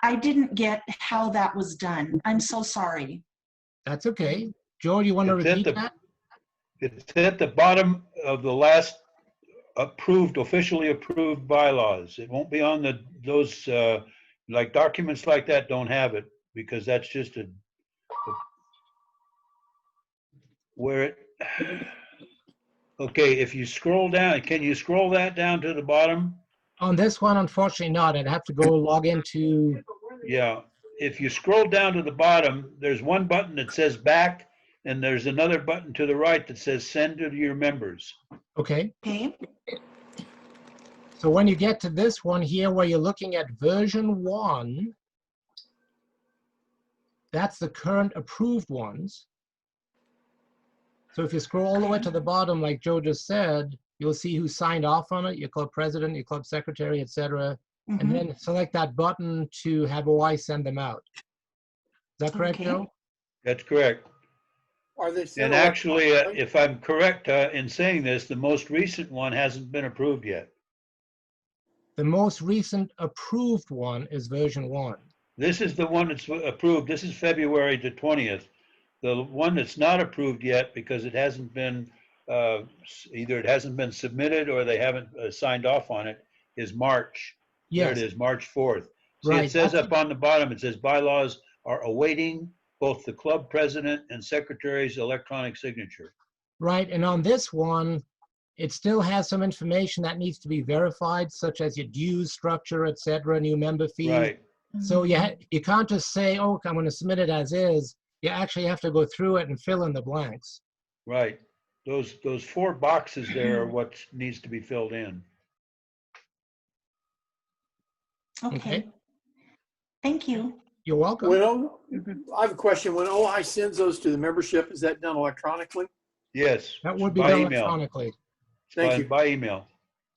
I didn't get how that was done. I'm so sorry. That's okay. Joy, you want to repeat that? It's at the bottom of the last officially approved bylaws. It won't be on those, like documents like that don't have it because that's just where it, okay, if you scroll down, can you scroll that down to the bottom? On this one, unfortunately not. I'd have to go log into. Yeah, if you scroll down to the bottom, there's one button that says back, and there's another button to the right that says send to your members. Okay. Okay. So when you get to this one here where you're looking at version 1, that's the current approved ones. So if you scroll all the way to the bottom, like Joe just said, you'll see who signed off on it, your club president, your club secretary, etc. And then select that button to have OI send them out. Is that correct, Joe? That's correct. Are they And actually, if I'm correct in saying this, the most recent one hasn't been approved yet. The most recent approved one is version 1. This is the one that's approved. This is February the 20th. The one that's not approved yet because it hasn't been, either it hasn't been submitted or they haven't signed off on it, is March. Yes. There it is, March 4th. See, Right. it says up on the bottom, it says bylaws are awaiting both the club president and secretary's electronic signature. Right, and on this one, it still has some information that needs to be verified, such as your dues structure, etc., new member fee. Right. So you can't just say, oh, I'm going to submit it as is. You actually have to go through it and fill in the blanks. Right. Those 4 boxes there are what needs to be filled in. Okay. Thank you. You're welcome. I have a question. When OI sends those to the membership, is that done electronically? Yes. That would be by done email. electronically. Thank you. By email.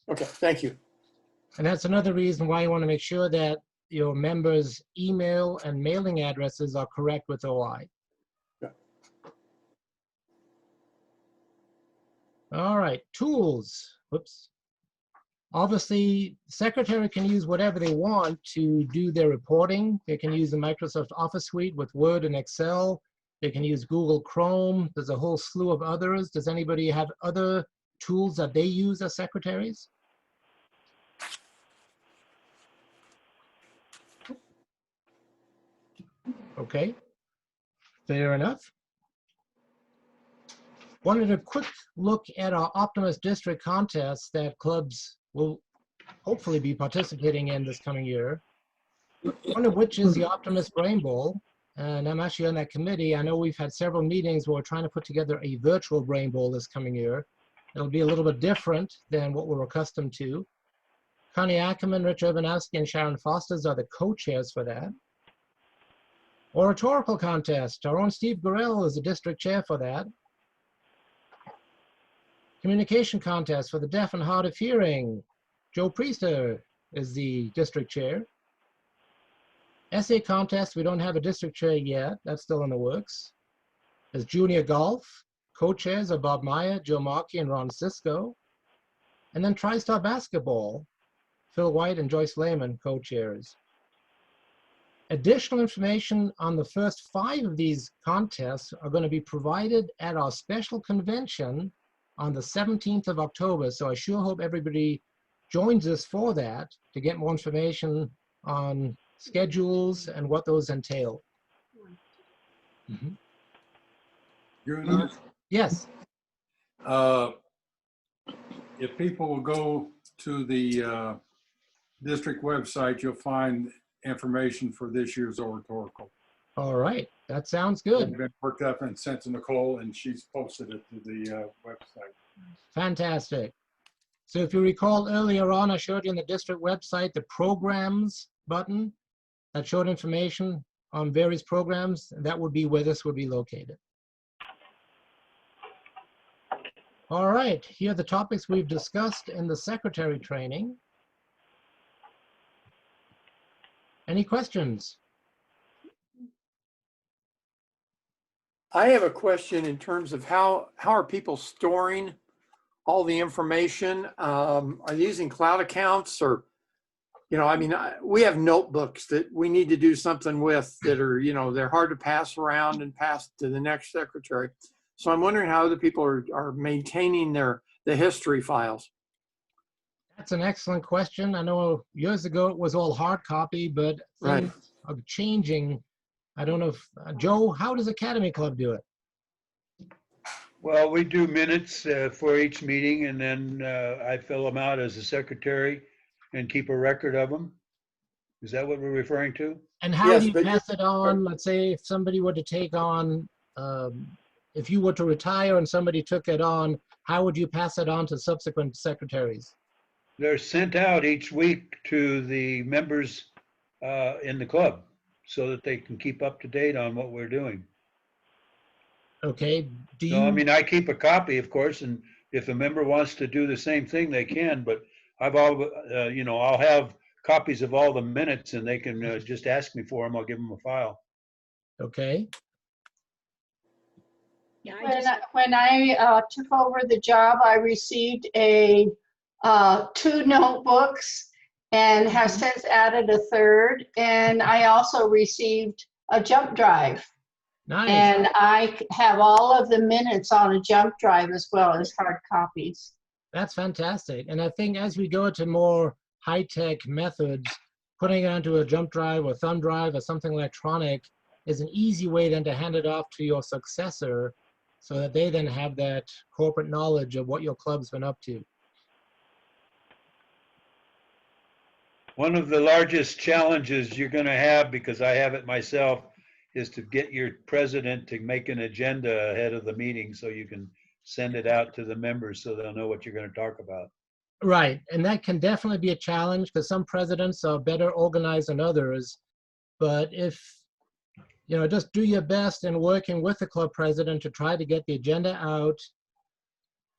Okay, thank you. And that's another reason why you want to make sure that your members' email and mailing addresses are correct with OI. Yeah. All right, tools. Whoops. Obviously, secretary can use whatever they want to do their reporting. They can use the Microsoft Office suite with Word and Excel. They can use Google Chrome. There's a whole slew of others. Does anybody have other tools that they use as secretaries? Okay, fair enough. Wanted a quick look at our Optimist District contest that clubs will hopefully be participating in this coming year. One of which is the Optimist Brain Bowl. And I'm actually on that committee. I know we've had several meetings where we're trying to put together a virtual Brain Bowl this coming year. It'll be a little bit different than what we're accustomed to. Connie Ackerman, Rich Urbanowski, and Sharon Fosters are the co-chairs for that. Oratorical contest. Our own Steve Gurrell is the district chair for that. Communication contest for the deaf and hard of hearing. Joe Priester is the district chair. Essay contest, we don't have a district chair yet. That's still in the works. There's junior golf. Co-chairs are Bob Meyer, Joe Markey, and Ron Sisko. And then TriStar basketball. Phil White and Joyce Lehman, co-chairs. Additional information on the first 5 of these contests are going to be provided at our special convention on the 17th of October. So I sure hope everybody joins us for that to get more information on schedules and what those entail. Yes. If people will go to the district website, you'll find information for this year's oratorical. All right, that sounds good. It's been worked up and sent to Nicole, and she's posted it to the website. Fantastic. So if you recall earlier on, I showed you on the district website the programs button that showed information on various programs. That would be where this would be located. All right, here are the topics we've discussed in the secretary training. Any questions? I have a question in terms of how are people storing all the information? Are they using cloud accounts or, you know, I mean, we have notebooks that we need to do something with that are, you know, they're hard to pass around and pass to the next secretary. So I'm wondering how other people are maintaining the history files. That's an excellent question. I know years ago it was all hard copy, but things are changing. I don't know if, Joe, how does Academy Club do it? Well, we do minutes for each meeting, and then I fill them out as a secretary and keep a record of them. Is that what we're referring to? And how do you pass it on? Let's say if somebody were to take on, if you were to retire and somebody took it on, how would you pass it on to subsequent secretaries? They're sent out each week to the members in the club so that they can keep up to date on what we're doing. Okay. Do you? So, I mean, I keep a copy, of course, and if a member wants to do the same thing, they can. But I've all, you know, I'll have copies of all the minutes, and they can just ask me for them. I'll give them a file. Okay. Yeah, When I took over the job, I received a 2 notebooks and have since added a 3rd. And I also received a jump drive. Nice. And I have all of the minutes on a jump drive as well as hard copies. That's fantastic. And I think as we go to more high-tech methods, putting it onto a jump drive or thumb drive or something electronic is an easy way then to hand it off to your successor so that they then have that corporate knowledge of what your club's been up to. One of the largest challenges you're going to have, because I have it myself, is to get your president to make an agenda ahead of the meeting so you can send it out to the members so they'll know what you're going to talk about. Right, and that can definitely be a challenge because some presidents are better organized than others. But if, you know, just do your best in working with the club president to try to get the agenda out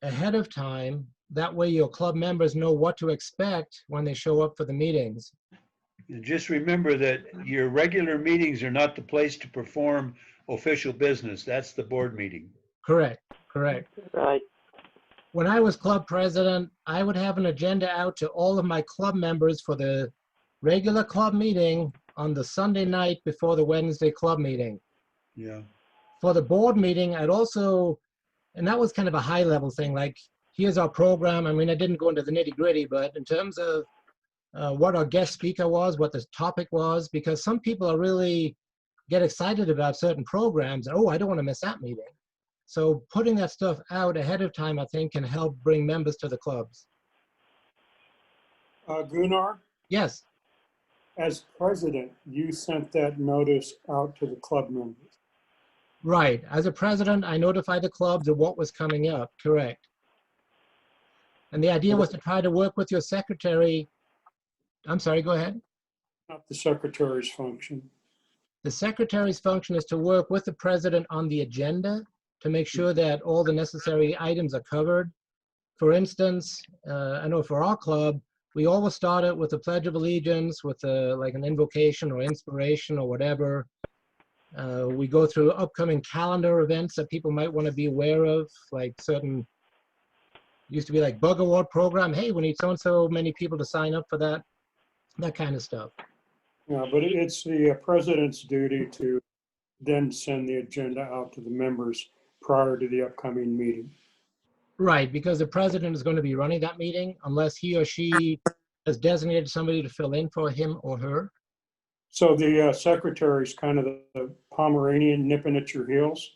ahead of time. That way your club members know what to expect when they show up for the meetings. And just remember that your regular meetings are not the place to perform official business. That's the board meeting. Correct, correct. Right. When I was club president, I would have an agenda out to all of my club members for the regular club meeting on the Sunday night before the Wednesday club meeting. Yeah. For the board meeting, I'd also, and that was kind of a high level thing, like, here's our program. I mean, I didn't go into the nitty gritty, but in terms of what our guest speaker was, what the topic was, because some people are really get excited about certain programs. Oh, I don't want to miss that meeting. So putting that stuff out ahead of time, I think, can help bring members to the clubs. Gunnar? Yes. As president, you sent that notice out to the club members. Right. As a president, I notified the clubs of what was coming up. Correct. And the idea was to try to work with your secretary. I'm sorry, go ahead. Not the secretary's function. The secretary's function is to work with the president on the agenda to make sure that all the necessary items are covered. For instance, I know for our club, we always start it with a Pledge of Allegiance, with like an invocation or inspiration or whatever. We go through upcoming calendar events that people might want to be aware of, like certain, used to be like Bug Award program. Hey, we need so-and-so many people to sign up for that kind of stuff. Yeah, but it's the president's duty to then send the agenda out to the members prior to the upcoming meeting. Right, because the president is going to be running that meeting unless he or she has designated somebody to fill in for him or her. So the secretary is kind of the Pomeranian nipping at your heels?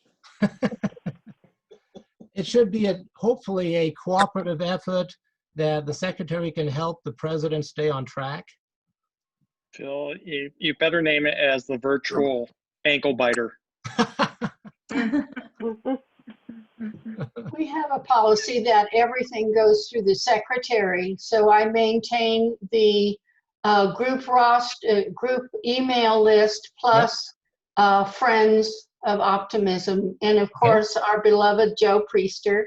It should be hopefully a cooperative effort that the secretary can help the president stay on track. Phil, you better name it as the virtual ankle biter. We have a policy that everything goes through the secretary. So I maintain the group email list plus Friends of Optimism. And of course, our beloved Joe Priester.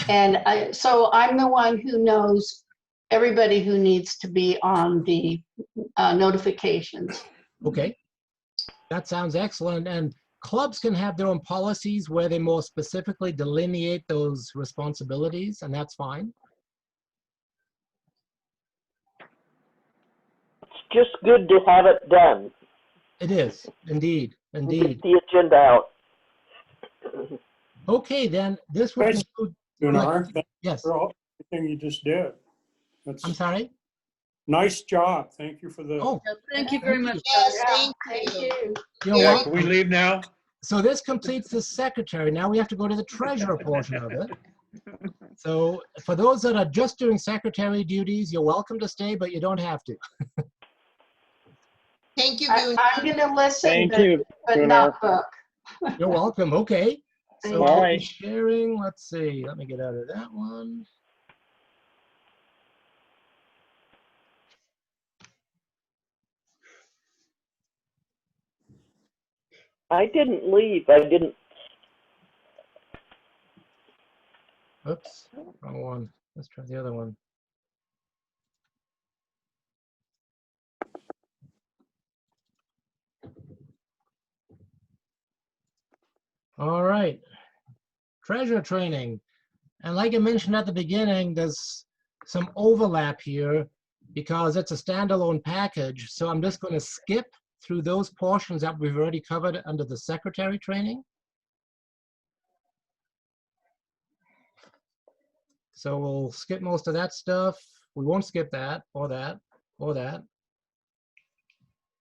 And so I'm the one who knows everybody who needs to be on the notifications. Okay, that sounds excellent. And clubs can have their own policies where they more specifically delineate those responsibilities, and that's fine. It's just good to have it done. It is, indeed, indeed. Get the agenda out. Okay, then this will Thanks, conclude. Gunnar. Thanks Yes. for everything you just did. I'm sorry? Nice job. Thank you for the. Oh, Thank you very much. Yes, thank you. you're Very welcome. Can we leave now? So this completes the secretary. Now we have to go to the treasurer portion of it. So for those that are just doing secretary duties, you're welcome to stay, but you don't have to. Thank you, I'm going to listen, Thank but, you, but Gunnar. not book. You're welcome. Okay. So Thank I'll you. be Alright. sharing. Let's see. Let me get out of that one. I didn't leave. I didn't. Oops, wrong one. Let's try the other one. All right. Treasurer training. And like I mentioned at the beginning, there's some overlap here because it's a standalone package. So I'm just going to skip through those portions that we've already covered under the secretary training. So we'll skip most of that stuff. We won't skip that or that or that.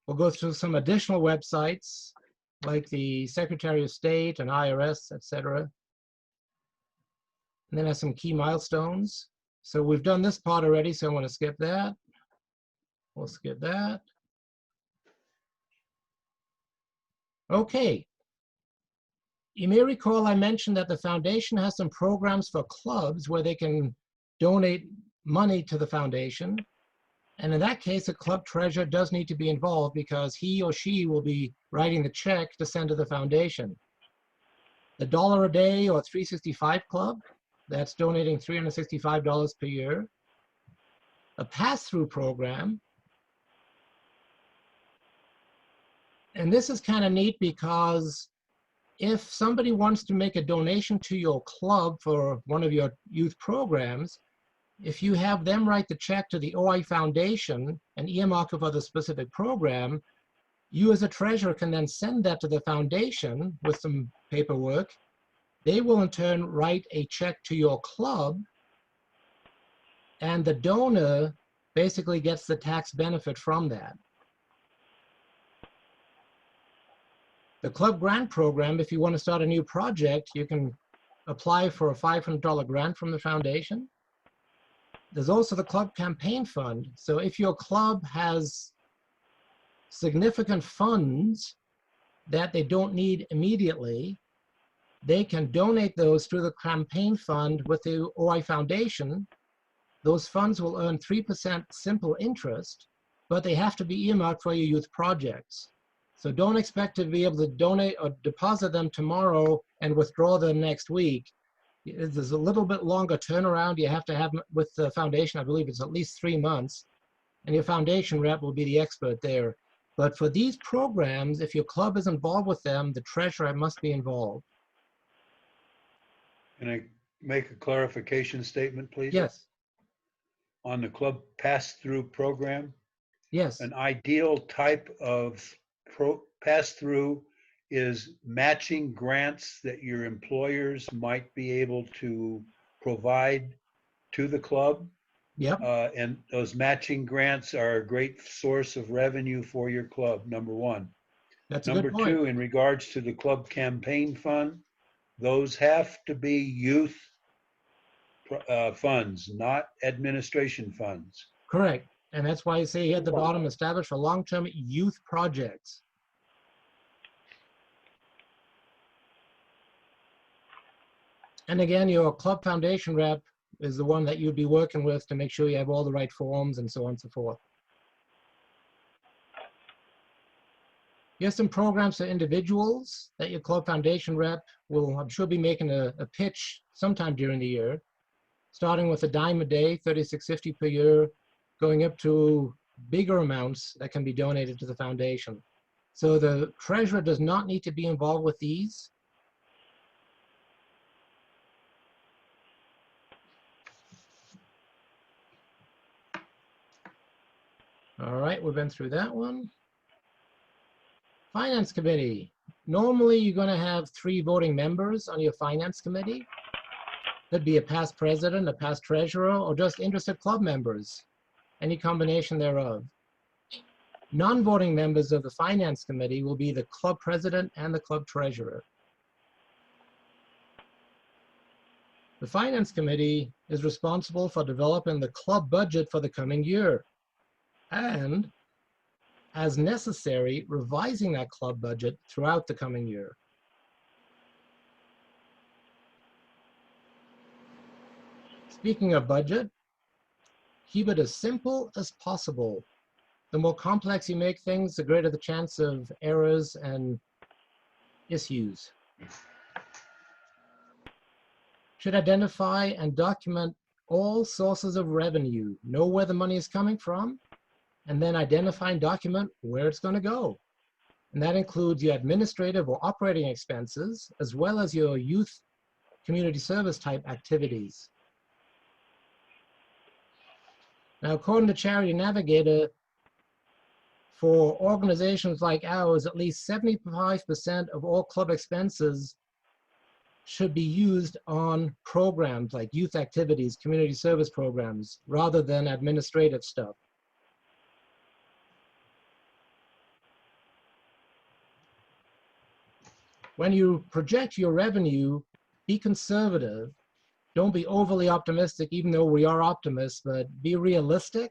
We'll go through some additional websites like the Secretary of State and IRS, etc. And then there's some key milestones. So we've done this part already, so I'm going to skip that. We'll skip that. Okay. You may recall I mentioned that the foundation has some programs for clubs where they can donate money to the foundation. And in that case, a club treasurer does need to be involved because he or she will be writing the check to send to the foundation. The $1 a day or 365 club, that's donating $365 per year. A pass-through program. And this is kind of neat because if somebody wants to make a donation to your club for one of your youth programs, if you have them write the check to the OI Foundation and earmark it for the specific program, you as a treasurer can then send that to the foundation with some paperwork. They will in turn write a check to your club, and the donor basically gets the tax benefit from that. The club grant program, if you want to start a new project, you can apply for a $500 grant from the foundation. There's also the club campaign fund. So if your club has significant funds that they don't need immediately, they can donate those through the campaign fund with the OI Foundation. Those funds will earn 3% simple interest, but they have to be earmarked for your youth projects. So don't expect to be able to donate or deposit them tomorrow and withdraw them next week. There's a little bit longer turnaround. You have to have with the foundation, I believe it's at least 3 months, and your foundation rep will be the expert there. But for these programs, if your club is involved with them, the treasurer must be involved. Can I make a clarification statement, please? Yes. On the club pass-through program? Yes. An ideal type of pass-through is matching grants that your employers might be able to provide to the club. Yep. And those matching grants are a great source of revenue for your club, number one. That's a Number good point. two, in regards to the club campaign fund, those have to be youth funds, not administration funds. Correct. And that's why I say here at the bottom, established for long-term youth projects. And again, your club foundation rep is the one that you'd be working with to make sure you have all the right forms and so on and so forth. You have some programs for individuals that your club foundation rep will, I'm sure, be making a pitch sometime during the year, starting with $10 a day, $36.50 per year, going up to bigger amounts that can be donated to the foundation. So the treasurer does not need to be involved with these. All right, we've been through that one. Finance committee. Normally, you're going to have 3 voting members on your finance committee. Could be a past president, a past treasurer, or just interested club members, any combination thereof. Non-voting members of the finance committee will be the club president and the club treasurer. The finance committee is responsible for developing the club budget for the coming year and, as necessary, revising that club budget throughout the coming year. Speaking of budget, keep it as simple as possible. The more complex you make things, the greater the chance of errors and issues. Should identify and document all sources of revenue, know where the money is coming from, and then identify and document where it's going to go. And that includes your administrative or operating expenses, as well as your youth community service type activities. Now, according to Charity Navigator, for organizations like ours, at least 75% of all club expenses should be used on programs like youth activities, community service programs, rather than administrative stuff. When you project your revenue, be conservative. Don't be overly optimistic, even though we are optimists, but be realistic,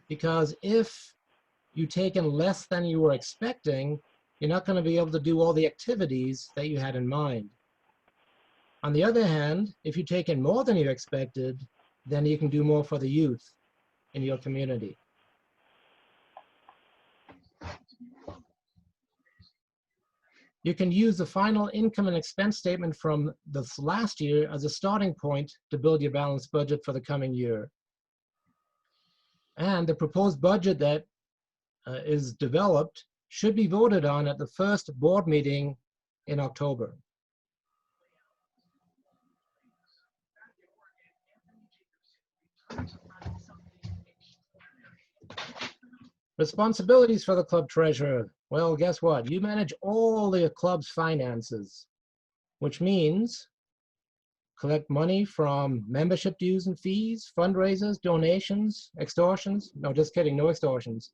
because if you take in less than you were expecting, you're not going to be able to do all the activities that you had in mind. On the other hand, if you take in more than you expected, then you can do more for the youth in your community. You can use the final income and expense statement from this last year as a starting point to build your balanced budget for the coming year. And the proposed budget that is developed should be voted on at the first board meeting in October. Responsibilities for the club treasurer. Well, guess what? You manage all the club's finances, which means collect money from membership dues and fees, fundraisers, donations, extortions. No, just kidding, no extortions.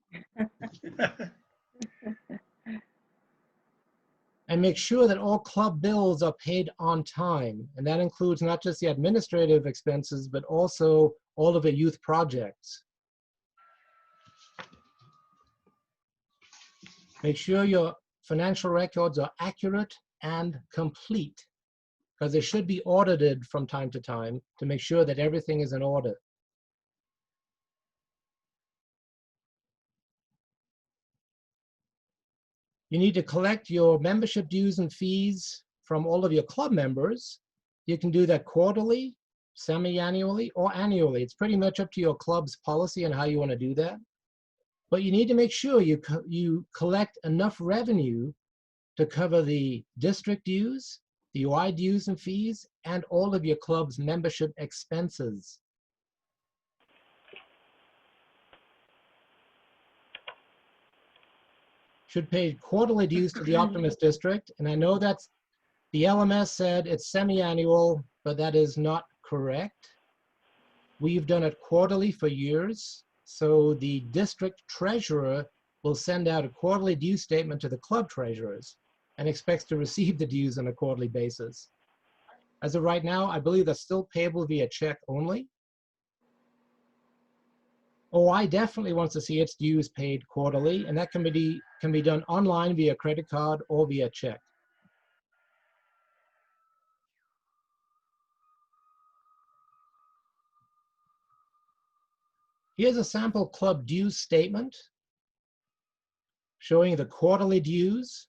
And make sure that all club bills are paid on time. And that includes not just the administrative expenses, but also all of the youth projects. Make sure your financial records are accurate and complete, because they should be audited from time to time to make sure that everything is in order. You need to collect your membership dues and fees from all of your club members. You can do that quarterly, semi-annually, or annually. It's pretty much up to your club's policy and how you want to do that. But you need to make sure you collect enough revenue to cover the district dues, the UI dues and fees, and all of your club's membership expenses. Should pay quarterly dues to the Optimist district. And I know that's, the LMS said it's semi-annual, but that is not correct. We've done it quarterly for years. So the district treasurer will send out a quarterly due statement to the club treasurers and expects to receive the dues on a quarterly basis. As of right now, I believe that's still payable via check only. OI definitely wants to see its dues paid quarterly, and that can be done online via credit card or via check. Here's a sample club dues statement showing the quarterly dues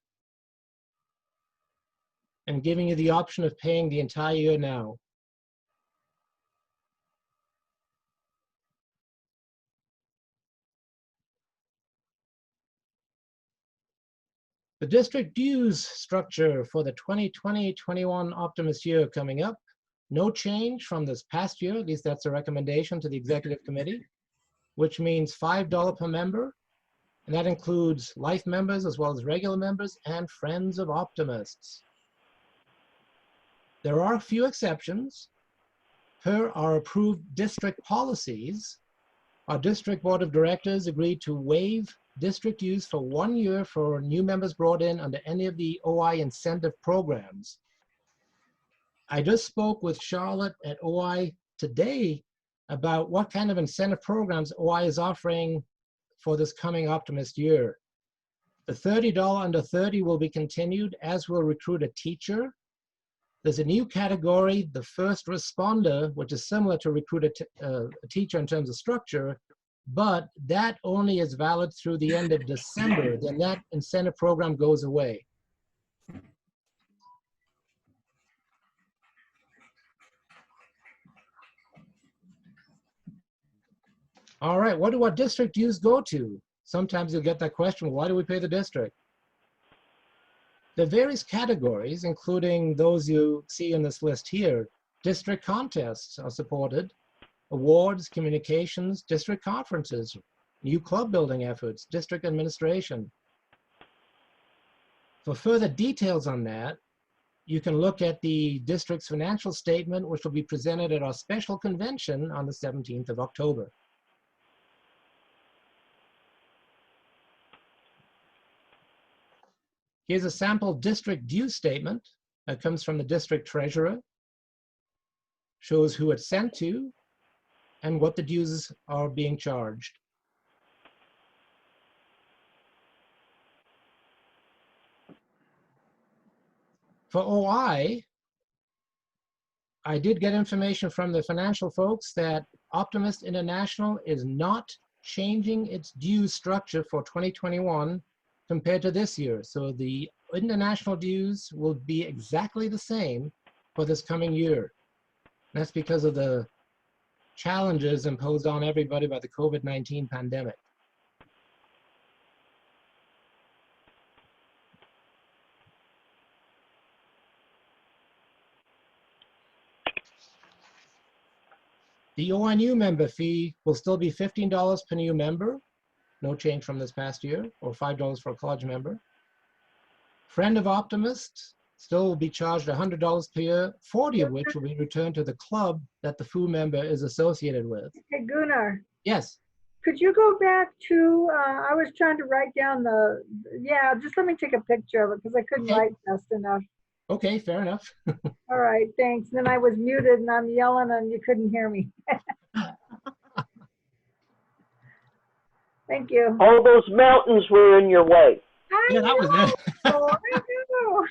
and giving you the option of paying the entire year now. The district dues structure for the 2020-21 Optimist year coming up. No change from this past year, at least that's a recommendation to the executive committee, which means $5 per member. And that includes life members as well as regular members and friends of Optimists. There are a few exceptions. Per our approved district policies, our district board of directors agreed to waive district dues for 1 year for new members brought in under any of the OI incentive programs. I just spoke with Charlotte at OI today about what kind of incentive programs OI is offering for this coming Optimist year. The $30 under 30 will be continued, as will recruit a teacher. There's a new category, the first responder, which is similar to recruit a teacher in terms of structure, but that only is valid through the end of December. Then that incentive program goes away. All right, what do our district dues go to? Sometimes you'll get that question, why do we pay the district? There are various categories, including those you see in this list here. District contests are supported, awards, communications, district conferences, new club building efforts, district administration. For further details on that, you can look at the district's financial statement, which will be presented at our special convention on the 17th of October. Here's a sample district due statement that comes from the district treasurer, shows who it's sent to, and what the dues are being charged. For OI, I did get information from the financial folks that Optimist International is not changing its dues structure for 2021 compared to this year. So the international dues will be exactly the same for this coming year. That's because of the challenges imposed on everybody by the COVID-19 pandemic. The ONU member fee will still be $15 per new member, no change from this past year, or $5 for a college member. Friend of Optimist still will be charged $100 per year, 40 of which will be returned to the club that the FU member is associated with. Hey, Gunnar. Yes. Could you go back to, I was trying to write down yeah, just let me take a picture of it because I couldn't write fast enough. Okay, fair enough. All right, thanks. Then I was muted and I'm yelling and you couldn't hear me. Thank you. All those mountains were in your way. Yeah, that was it. I know.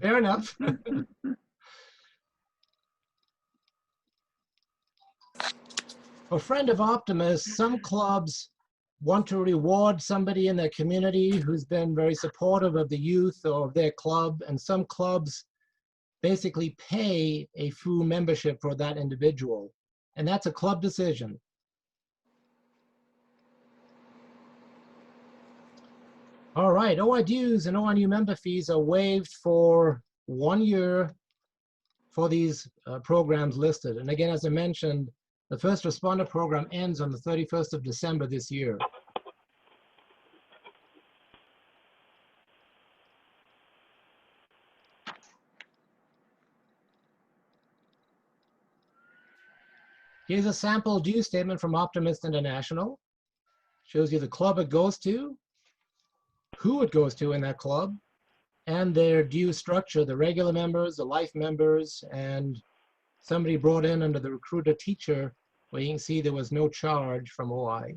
Fair enough. A friend of Optimist, some clubs want to reward somebody in their community who's been very supportive of the youth or of their club, and some clubs basically pay a FU membership for that individual, and that's a club decision. All right, OI dues and ONU member fees are waived for 1 year for these programs listed. And again, as I mentioned, the first responder program ends on the 31st of December this year. Here's a sample due statement from Optimist International. Shows you the club it goes to, who it goes to in that club, and their due structure, the regular members, the life members, and somebody brought in under the recruiter teacher, where you can see there was no charge from OI.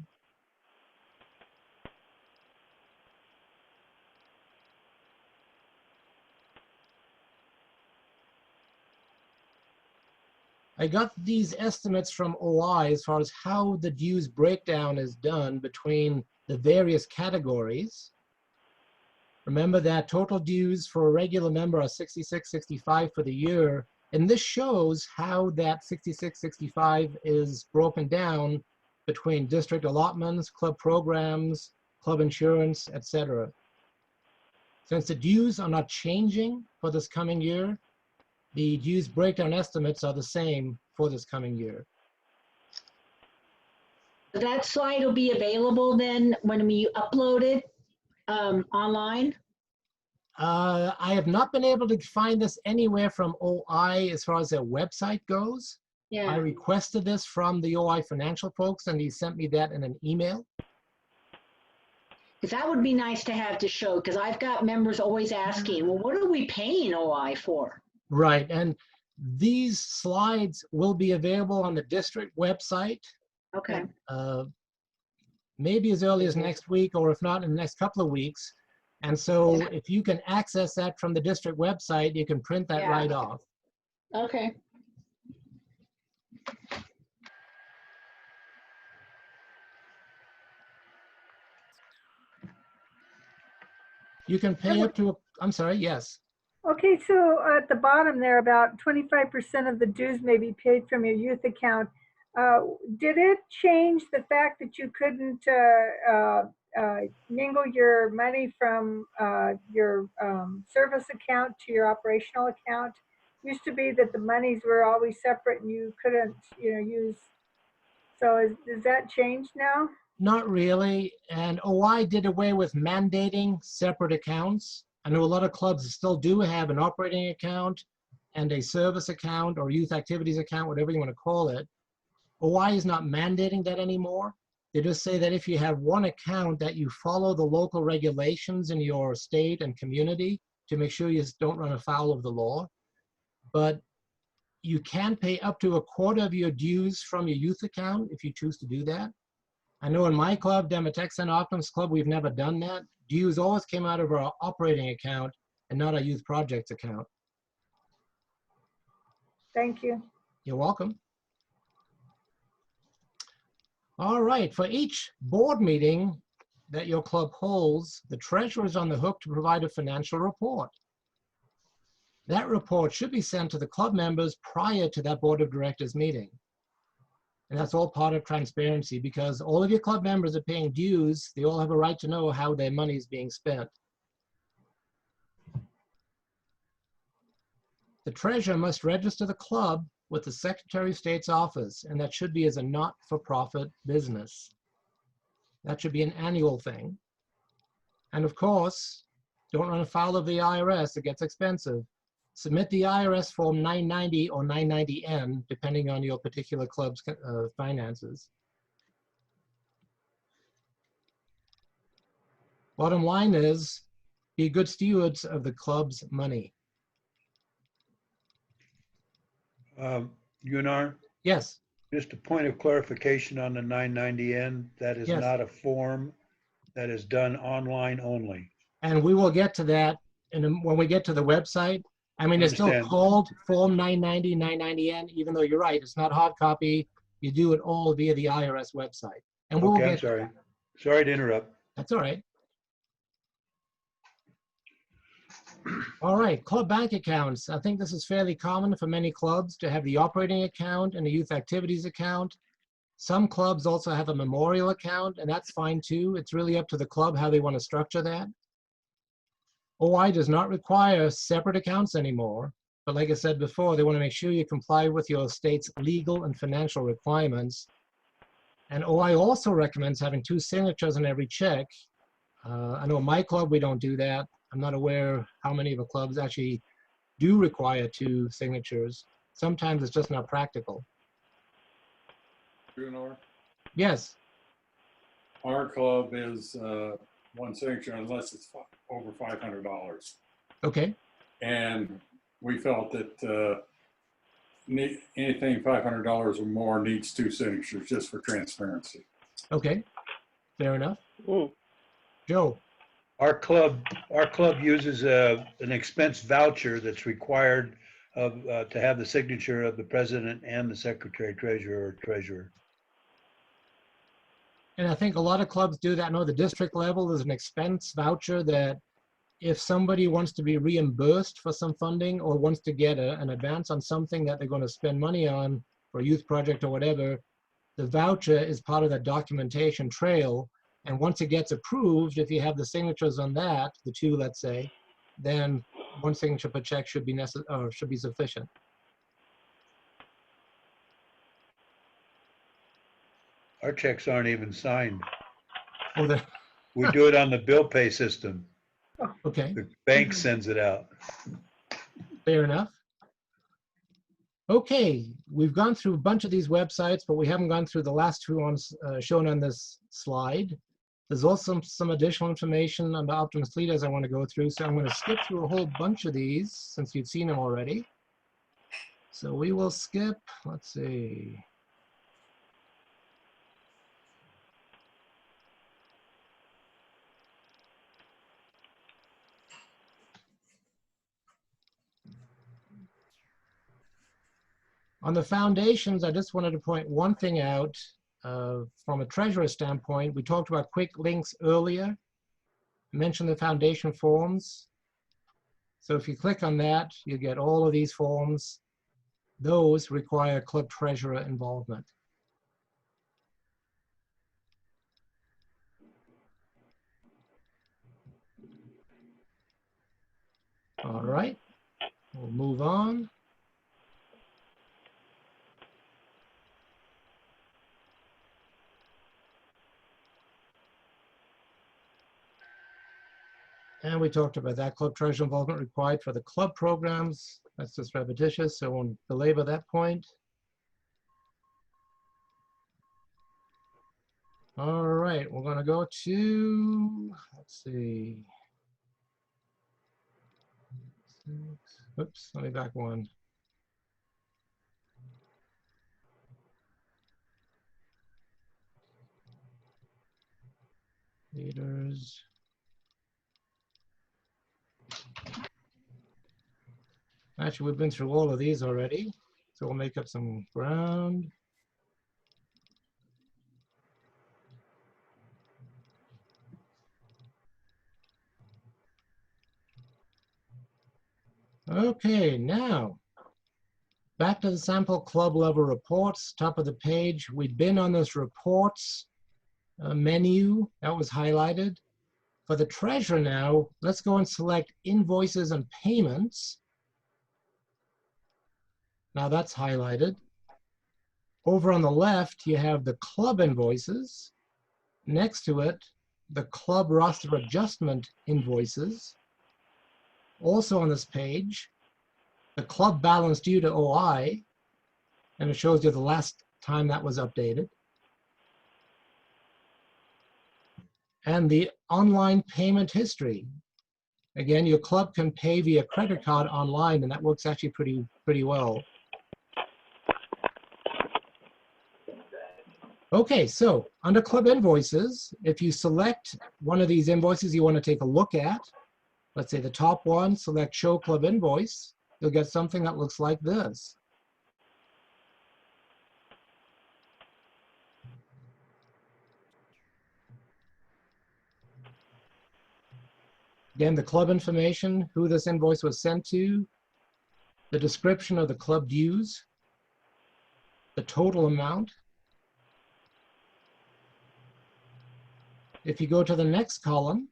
I got these estimates from OI as far as how the dues breakdown is done between the various categories. Remember that total dues for a regular member are $66.65 for the year, and this shows how that $66.65 is broken down between district allotments, club programs, club insurance, etc. Since the dues are not changing for this coming year, the dues breakdown estimates are the same for this coming year. That slide will be available then when we upload it online? I have not been able to find this anywhere from OI as far as their website goes. Yeah. I requested this from the OI financial folks, and he sent me that in an email. Because that would be nice to have to show, because I've got members always asking, well, what are we paying OI for? Right, and these slides will be available on the district website. Okay. Maybe as early as next week, or if not, in the next couple of weeks. And so if you can access that from the district website, you can print that right off. Okay. You can pay up to, I'm sorry, yes. Okay, so at the bottom there, about 25% of the dues may be paid from your youth account. Did it change the fact that you couldn't mingle your money from your service account to your operational account? Used to be that the monies were always separate and you couldn't, use. So is that changed now? Not really. And OI did away with mandating separate accounts. I know a lot of clubs still do have an operating account and a service account or youth activities account, whatever you want to call it. OI is not mandating that anymore. They just say that if you have one account, that you follow the local regulations in your state and community to make sure you don't run afoul of the law. But you can pay up to a quarter of your dues from your youth account if you choose to do that. I know in my club, Denver Tech Center Optimist Club, we've never done that. Dues always came out of our operating account and not our youth projects account. Thank you. You're welcome. All right, for each board meeting that your club holds, the treasurer is on the hook to provide a financial report. That report should be sent to the club members prior to that board of directors meeting. And that's all part of transparency, because all of your club members are paying dues. They all have a right to know how their money is being spent. The treasurer must register the club with the Secretary of State's office, and that should be as a not-for-profit business. That should be an annual thing. And of course, don't run afoul of the IRS. It gets expensive. Submit the IRS Form 990 or 990N, depending on your particular club's finances. Bottom line is, be good stewards of the club's money. Gunnar? Yes. Just a point of clarification on the 990N, that is Yes. not a form, that is done online only. And we will get to that when we get to the website. I mean, it's still called Form 990, 990N, even though you're right, it's not hard copy. You do it all via the IRS website. And we will Okay, get I'm sorry. Sorry to interrupt. That's all right. All right, club bank accounts. I think this is fairly common for many clubs to have the operating account and a youth activities account. Some clubs also have a memorial account, and that's fine too. It's really up to the club how they want to structure that. OI does not require separate accounts anymore, but like I said before, they want to make sure you comply with your state's legal and financial requirements. And OI also recommends having 2 signatures on every check. I know in my club we don't do that. I'm not aware how many of the clubs actually do require 2 signatures. Sometimes it's just not practical. Yes. Our club is 1 signature unless it's over $500. Okay. And we felt that anything $500 or more needs 2 signatures just for transparency. Okay, fair enough. Joe. Our club uses an expense voucher that's required of, to have the signature of the president and the secretary treasurer or treasurer. And I think a lot of clubs do that. I know the district level is an expense voucher that if somebody wants to be reimbursed for some funding or wants to get an advance on something that they're going to spend money on for a youth project or whatever, the voucher is part of that documentation trail. And once it gets approved, if you have the signatures on that, the two, let's say, then one signature per check should be sufficient. Our checks aren't even signed. Oh, we do it on the bill pay system. Okay. The bank sends it out. Fair enough. Okay, we've gone through a bunch of these websites, but we haven't gone through the last two ones shown on this slide. There's also some additional information on the Optimist leaders I want to go through, so I'm going to skip through a whole bunch of these since you've seen them already. So we will skip, let's see. On the foundations, I just wanted to point one thing out from a treasurer standpoint. We talked about quick links earlier. I mentioned the foundation forms. So if you click on that, you get all of these forms. Those require club treasurer involvement. All right, we'll move on. And we talked about that club treasurer involvement required for the club programs. That's just repetitious, so I won't belabor that point. All right, we're going to go to, let's see. Oops, let me back one. Leaders. Actually, we've been through all of these already, so we'll make up some ground. Okay, now back to the sample club level reports, top of the page. We'd been on this reports menu that was highlighted. For the treasurer now, let's go and select invoices and payments. Now that's highlighted. Over on the left, you have the club invoices. Next to it, the club roster adjustment invoices. Also on this page, the club balance due to OI, and it shows you the last time that was updated. And the online payment history. Again, your club can pay via credit card online, and that works actually pretty well. Okay, so under club invoices, if you select one of these invoices you want to take a look at, let's say the top one, select show club invoice, you'll get something that looks like this. Again, the club information, who this invoice was sent to, the description of the club dues, the total amount. If you go to the next column,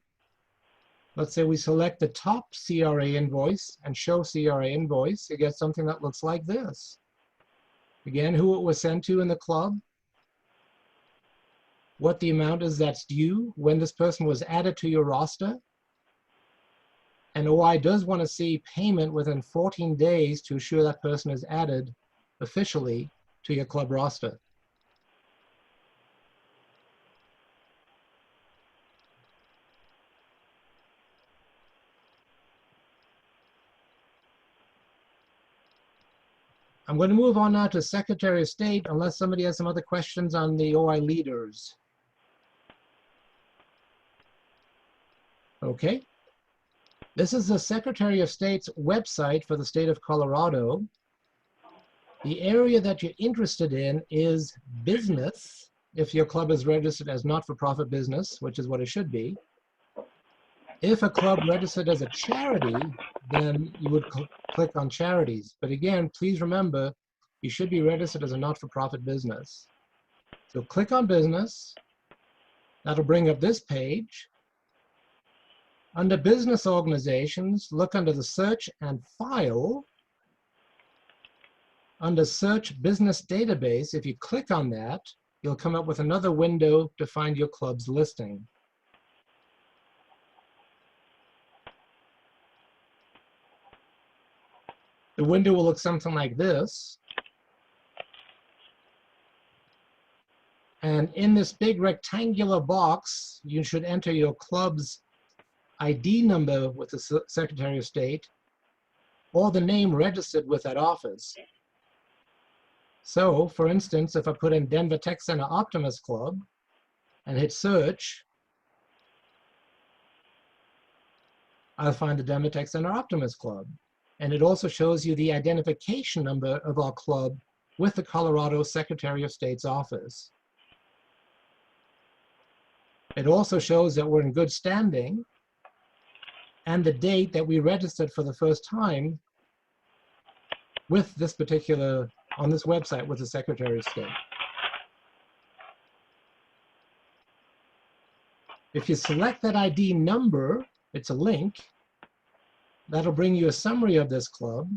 let's say we select the top CRA invoice and show CRA invoice, you get something that looks like this. Again, who it was sent to in the club, what the amount is that's due, when this person was added to your roster, and OI does want to see payment within 14 days to assure that person is added officially to your club roster. I'm going to move on now to Secretary of State, unless somebody has some other questions on the OI leaders. Okay. This is the Secretary of State's website for the state of Colorado. The area that you're interested in is business, if your club is registered as not-for-profit business, which is what it should be. If a club registered as a charity, then you would click on charities. But again, please remember, you should be registered as a not-for-profit business. So click on business. That'll bring up this page. Under business organizations, look under the search and file. Under search business database, if you click on that, you'll come up with another window to find your club's listing. The window will look something like this. And in this big rectangular box, you should enter your club's ID number with the Secretary of State or the name registered with that office. So, for instance, if I put in Denver Tech Center Optimist Club and hit search, I'll find the Denver Tech Center Optimist Club. And it also shows you the identification number of our club with the Colorado Secretary of State's office. It also shows that we're in good standing and the date that we registered for the first time with this particular, on this website with the Secretary of State. If you select that ID number, it's a link, that'll bring you a summary of this club,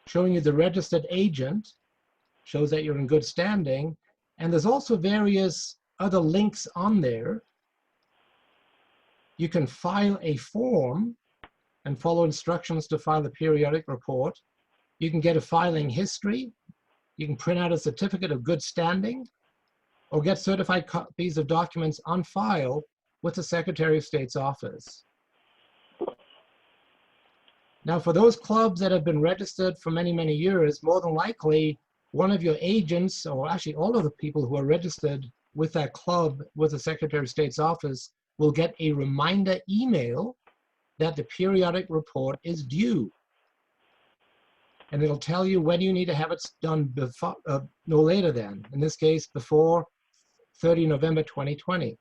showing you the registered agent, shows that you're in good standing, and there's also various other links on there. You can file a form and follow instructions to file a periodic report. You can get a filing history. You can print out a certificate of good standing or get certified copies of documents on file with the Secretary of State's office. Now, for those clubs that have been registered for many, many years, more than likely, one of your agents, or actually all of the people who are registered with that club with the Secretary of State's office, will get a reminder email that the periodic report is due. And it'll tell you when you need to have it done before, no later than, in this case, before 30 November 2020.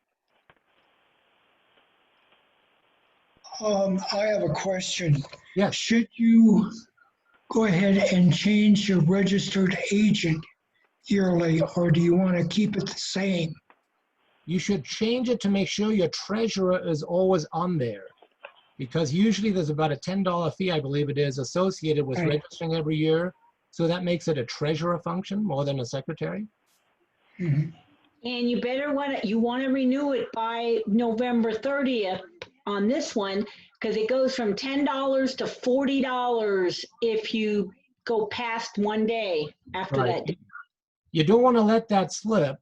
I have a question. Yes. Should you go ahead and change your registered agent yearly, or do you want to keep it the same? You should change it to make sure your treasurer is always on there, because usually there's about a $10 fee, I believe it is, associated with Right. registering every year. So that makes it a treasurer function more than a secretary. Mhm. And you better you want to renew it by November 30th on this one, because it goes from $10 to $40 if you go past one day after Right. that day. You don't want to let that slip.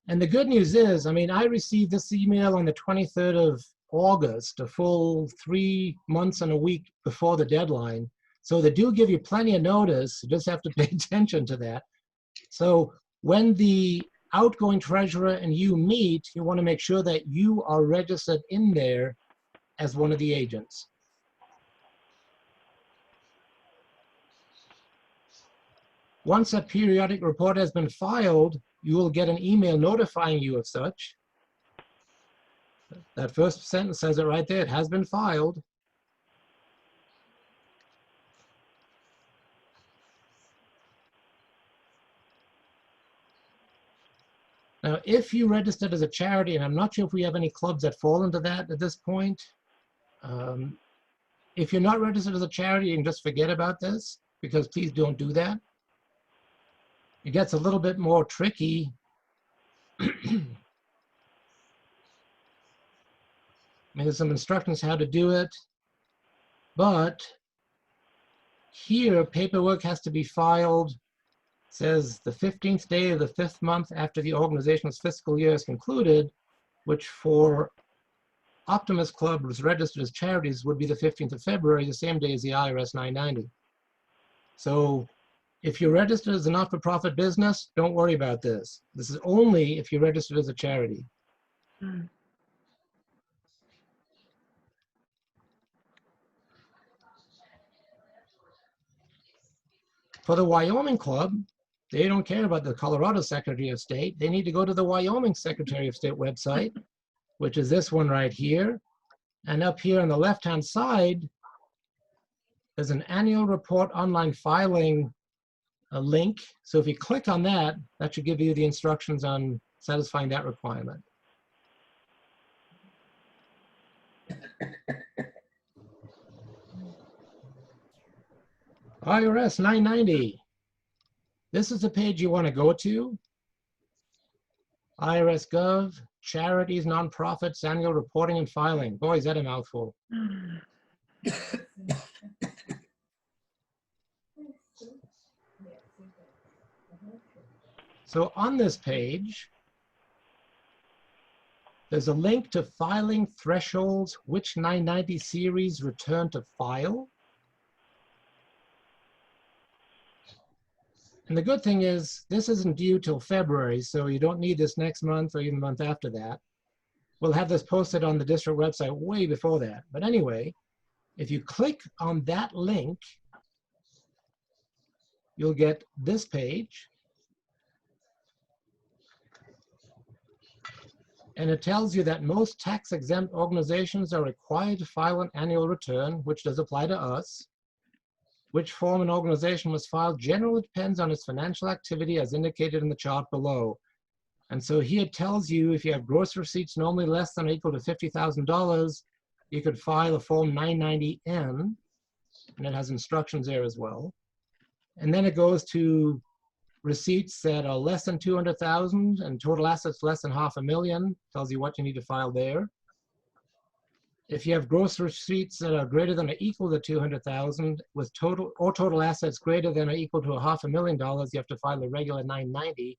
And the good news is, I mean, I received this email on the 23rd of August, a full 3 months and a week before the deadline. So they do give you plenty of notice. You just have to pay attention to that. So when the outgoing treasurer and you meet, you want to make sure that you are registered in there as one of the agents. Once a periodic report has been filed, you will get an email notifying you of such. That first sentence says it right there, it has been filed. Now, if you registered as a charity, and I'm not sure if we have any clubs that fall into that at this point, if you're not registered as a charity, you can just forget about this, because please don't do that. It gets a little bit more tricky. I mean, there's some instructions how to do it, but here paperwork has to be filed. It says the 15th day of the 5th month after the organization's fiscal year is concluded, which for Optimist Club was registered as charities would be the 15th of February, the same day as the IRS 990. So if you're registered as a not-for-profit business, don't worry about this. This is only if you're registered as a charity. For the Wyoming Club, they don't care about the Colorado Secretary of State. They need to go to the Wyoming Secretary of State website, which is this one right here. And up here on the left-hand side, there's an annual report online filing link. So if you click on that, that should give you the instructions on satisfying that requirement. IRS 990. This is the page you want to go to. IRS Gov, Charities, Nonprofits, Annual Reporting and Filing. Boy, is that a mouthful. So on this page, there's a link to filing thresholds, which 990 series return to file. And the good thing is this isn't due till February, so you don't need this next month or even the month after that. We'll have this posted on the district website way before that. But anyway, if you click on that link, you'll get this page. And it tells you that most tax-exempt organizations are required to file an annual return, which does apply to us. Which form an organization must file generally depends on its financial activity as indicated in the chart below. And so here it tells you if you have gross receipts normally less than or equal to $50,000, you could file a Form 990N, and it has instructions there as well. And then it goes to receipts that are less than 200,000 and total assets less than $500,000, tells you what you need to file there. If you have gross receipts that are greater than or equal to 200,000 with total assets greater than or equal to $500,000, you have to file a regular 990.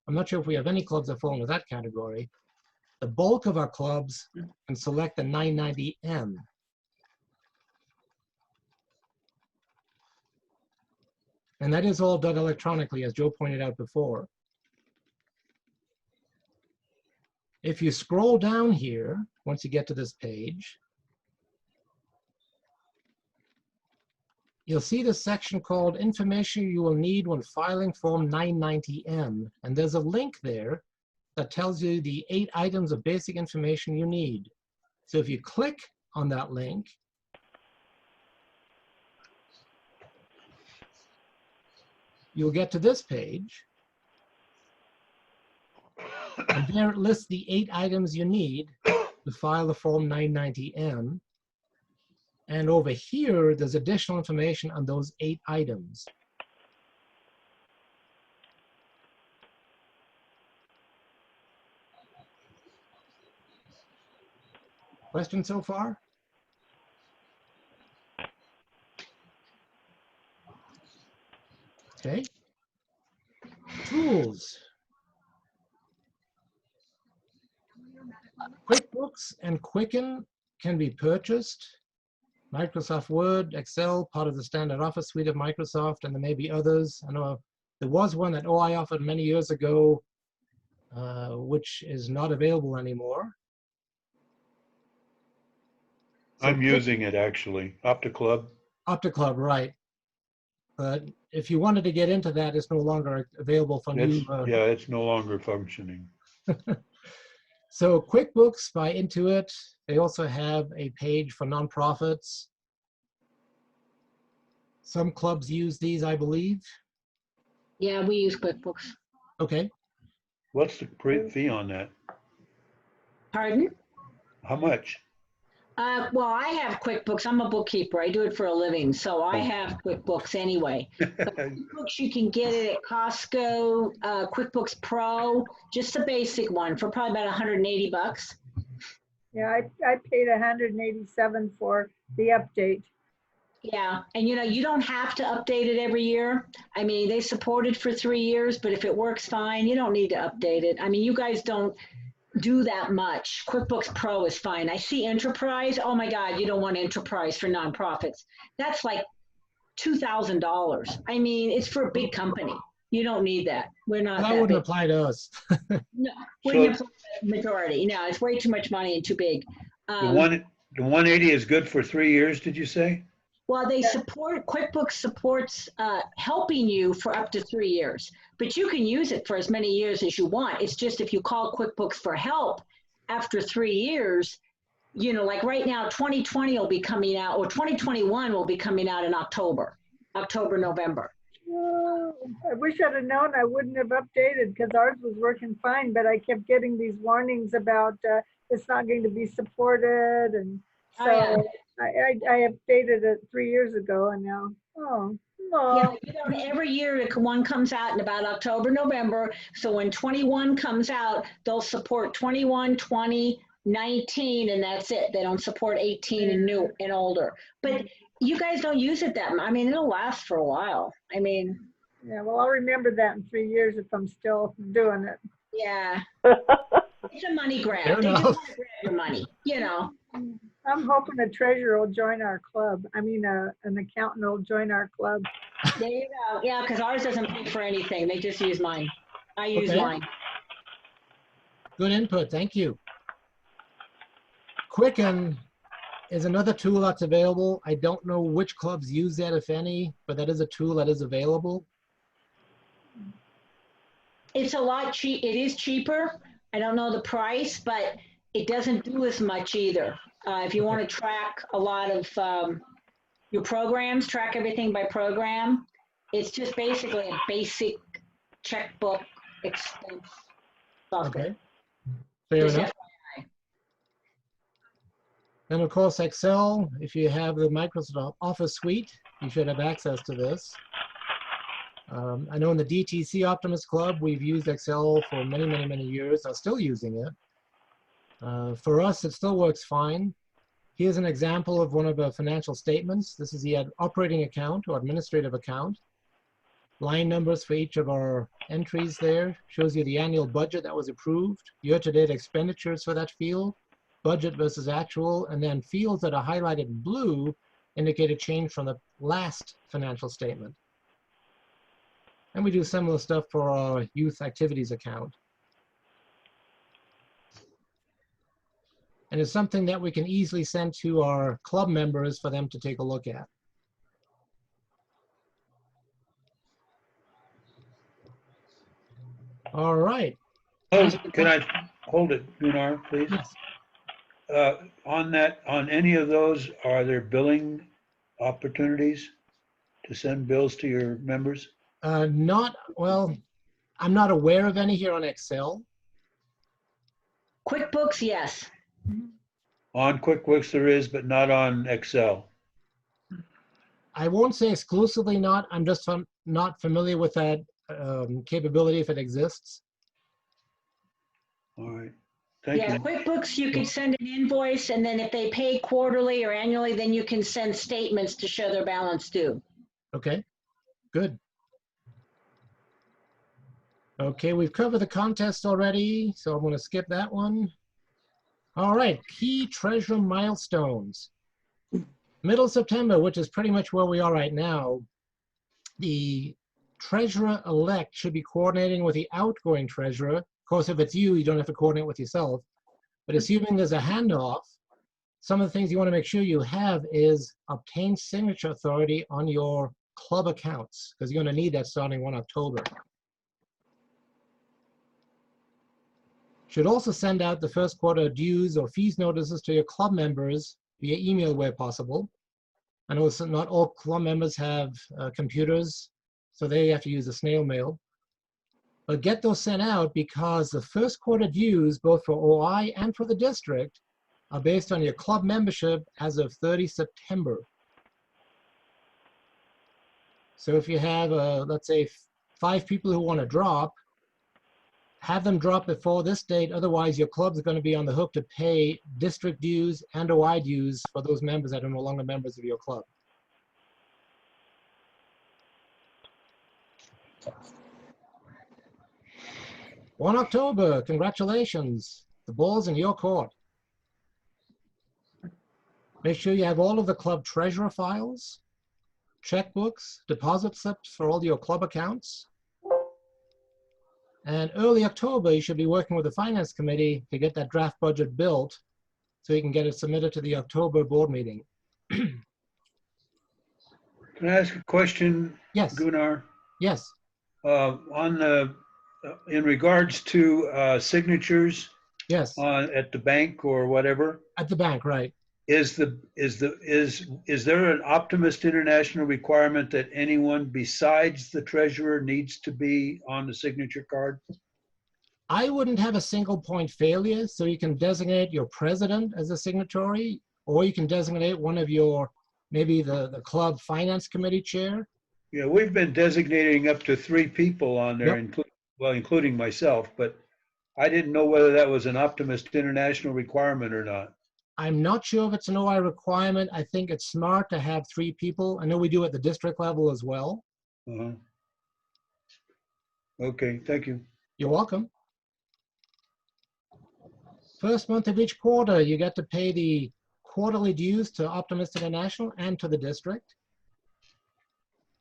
I'm not sure if we have any clubs that fall into that category. The bulk of our clubs can select the 990M. And that is all done electronically, as Joe pointed out before. If you scroll down here, once you get to this page, you'll see the section called Information You Will Need When Filing Form 990M. And there's a link there that tells you the 8 items of basic information you need. So if you click on that link, you'll get to this page. And there it lists the 8 items you need to file the Form 990M. And over here, there's additional information on those 8 items. Questions so far? Okay. Tools. QuickBooks and Quicken can be purchased. Microsoft Word, Excel, part of the standard Office suite of Microsoft, and there may be others. I know there was one that OI offered many years ago, which is not available anymore. So I'm using it actually, OptiClub. OptiClub, right. But if you wanted to get into that, it's no longer available for new. Yeah, it's no longer functioning. So QuickBooks by Intuit, they also have a page for nonprofits. Some clubs use these, I believe. Yeah, we use QuickBooks. Okay. What's the fee on that? Pardon? How much? Well, I have QuickBooks. I'm a bookkeeper. I do it for a living, so I have QuickBooks anyway. But QuickBooks, you can get it at Costco, QuickBooks Pro, just the basic one for probably about 180 bucks. Yeah, I paid 187 for the update. Yeah, and you don't have to update it every year. I mean, they support it for 3 years, but if it works fine, you don't need to update it. I mean, you guys don't do that much. QuickBooks Pro is fine. I see Enterprise. Oh my God, you don't want Enterprise for nonprofits. That's like $2,000. I mean, it's for a big company. You don't need that. We're not. That wouldn't apply to us. No, wouldn't apply to the majority. No, it's way too much money and too big. The 180 is good for 3 years, did you say? Well, they support, QuickBooks supports helping you for up to 3 years, but you can use it for as many years as you want. It's just if you call QuickBooks for help after 3 years, you know, like right now, 2020 will be coming out, or 2021 will be coming out in October, November. Oh, I wish I'd have known. I wouldn't have updated because ours was working fine, but I kept getting these warnings about it's not going to be supported, and so Oh, yeah. I updated it 3 years ago, and now oh no. Yeah, you know, every year one comes out in about October, November. So when 21 comes out, they'll support 21, 20, 19, and that's it. They don't support 18 and new and older. But you guys don't use it that much. I mean, it'll last for a while. I mean, Yeah, well, I'll remember that in 3 years if I'm still doing it. yeah, it's a money grab. Fair They just enough. want to grab your money, you know. I'm hoping a treasurer will join our club. I mean, an accountant will join our club. There you go. Yeah, because ours doesn't pay for anything. They just use mine. I use Okay. mine. Good input. Thank you. Quicken is another tool that's available. I don't know which clubs use that, if any, but that is a tool that is available. It's a lot cheap. It is cheaper. I don't know the price, but it doesn't do as much either. If you want to track a lot of your programs, track everything by program, it's just basically a basic checkbook expense software. Okay. Fair Just enough. And of course, Excel, if you have the Microsoft Office suite, you should have access to this. I know in the DTC Optimist Club, we've used Excel for many, many, many years. I'm still using it. For us, it still works fine. Here's an example of one of the financial statements. This is the operating account or administrative account. Line numbers for each of our entries there. Shows you the annual budget that was approved, year-to-date expenditures for that field, budget versus actual, and then fields that are highlighted in blue indicate a change from the last financial statement. And we do similar stuff for our youth activities account. And it's something that we can easily send to our club members for them to take a look at. All right. Can I hold it, Gunnar, please? Yes. On any of those, are there billing opportunities to send bills to your members? Well, I'm not aware of any here on Excel. QuickBooks, yes. On QuickBooks there is, but not on Excel. I won't say exclusively not. I'm just not familiar with that capability if it exists. All right. Thank Yeah, you. QuickBooks, you can send an invoice, and then if they pay quarterly or annually, then you can send statements to show their balance due. Okay, good. Okay, we've covered the contest already, so I'm going to skip that one. All right, key treasurer milestones. Middle September, which is pretty much where we are right now, the treasurer-elect should be coordinating with the outgoing treasurer. Of course, if it's you, you don't have to coordinate with yourself. But assuming there's a handoff, some of the things you want to make sure you have is obtain signature authority on your club accounts, because you're going to need that starting 1 October. Should also send out the first quarter dues or fees notices to your club members via email where possible. I know not all club members have computers, so they have to use the snail mail. But get those sent out because the first quarter dues, both for OI and for the district, are based on your club membership as of 30 September. So if you have, let's say, 5 people who want to drop, have them drop before this date. Otherwise, your club's going to be on the hook to pay district dues and OI dues for those members that are no longer members of your club. On October, congratulations. The ball's in your court. Make sure you have all of the club treasurer files, checkbooks, deposit slips for all your club accounts. And early October, you should be working with the finance committee to get that draft budget built so you can get it submitted to the October board meeting. Can I ask a question, Yes, Gunnar? yes. On the, in regards to signatures Yes, at the bank or whatever, at the bank, right. is there an Optimist International requirement that anyone besides the treasurer needs to be on the signature card? I wouldn't have a single point failure, so you can designate your president as a signatory, or you can designate one of your, maybe the club finance committee chair. Yeah, we've been designating up to 3 people on there, Yep. including myself, but I didn't know whether that was an Optimist International requirement or not. I'm not sure if it's an OI requirement. I think it's smart to have 3 people. I know we do at the district level as well. Uh-huh. Okay, thank you. You're welcome. First month of each quarter, you get to pay the quarterly dues to Optimist International and to the district.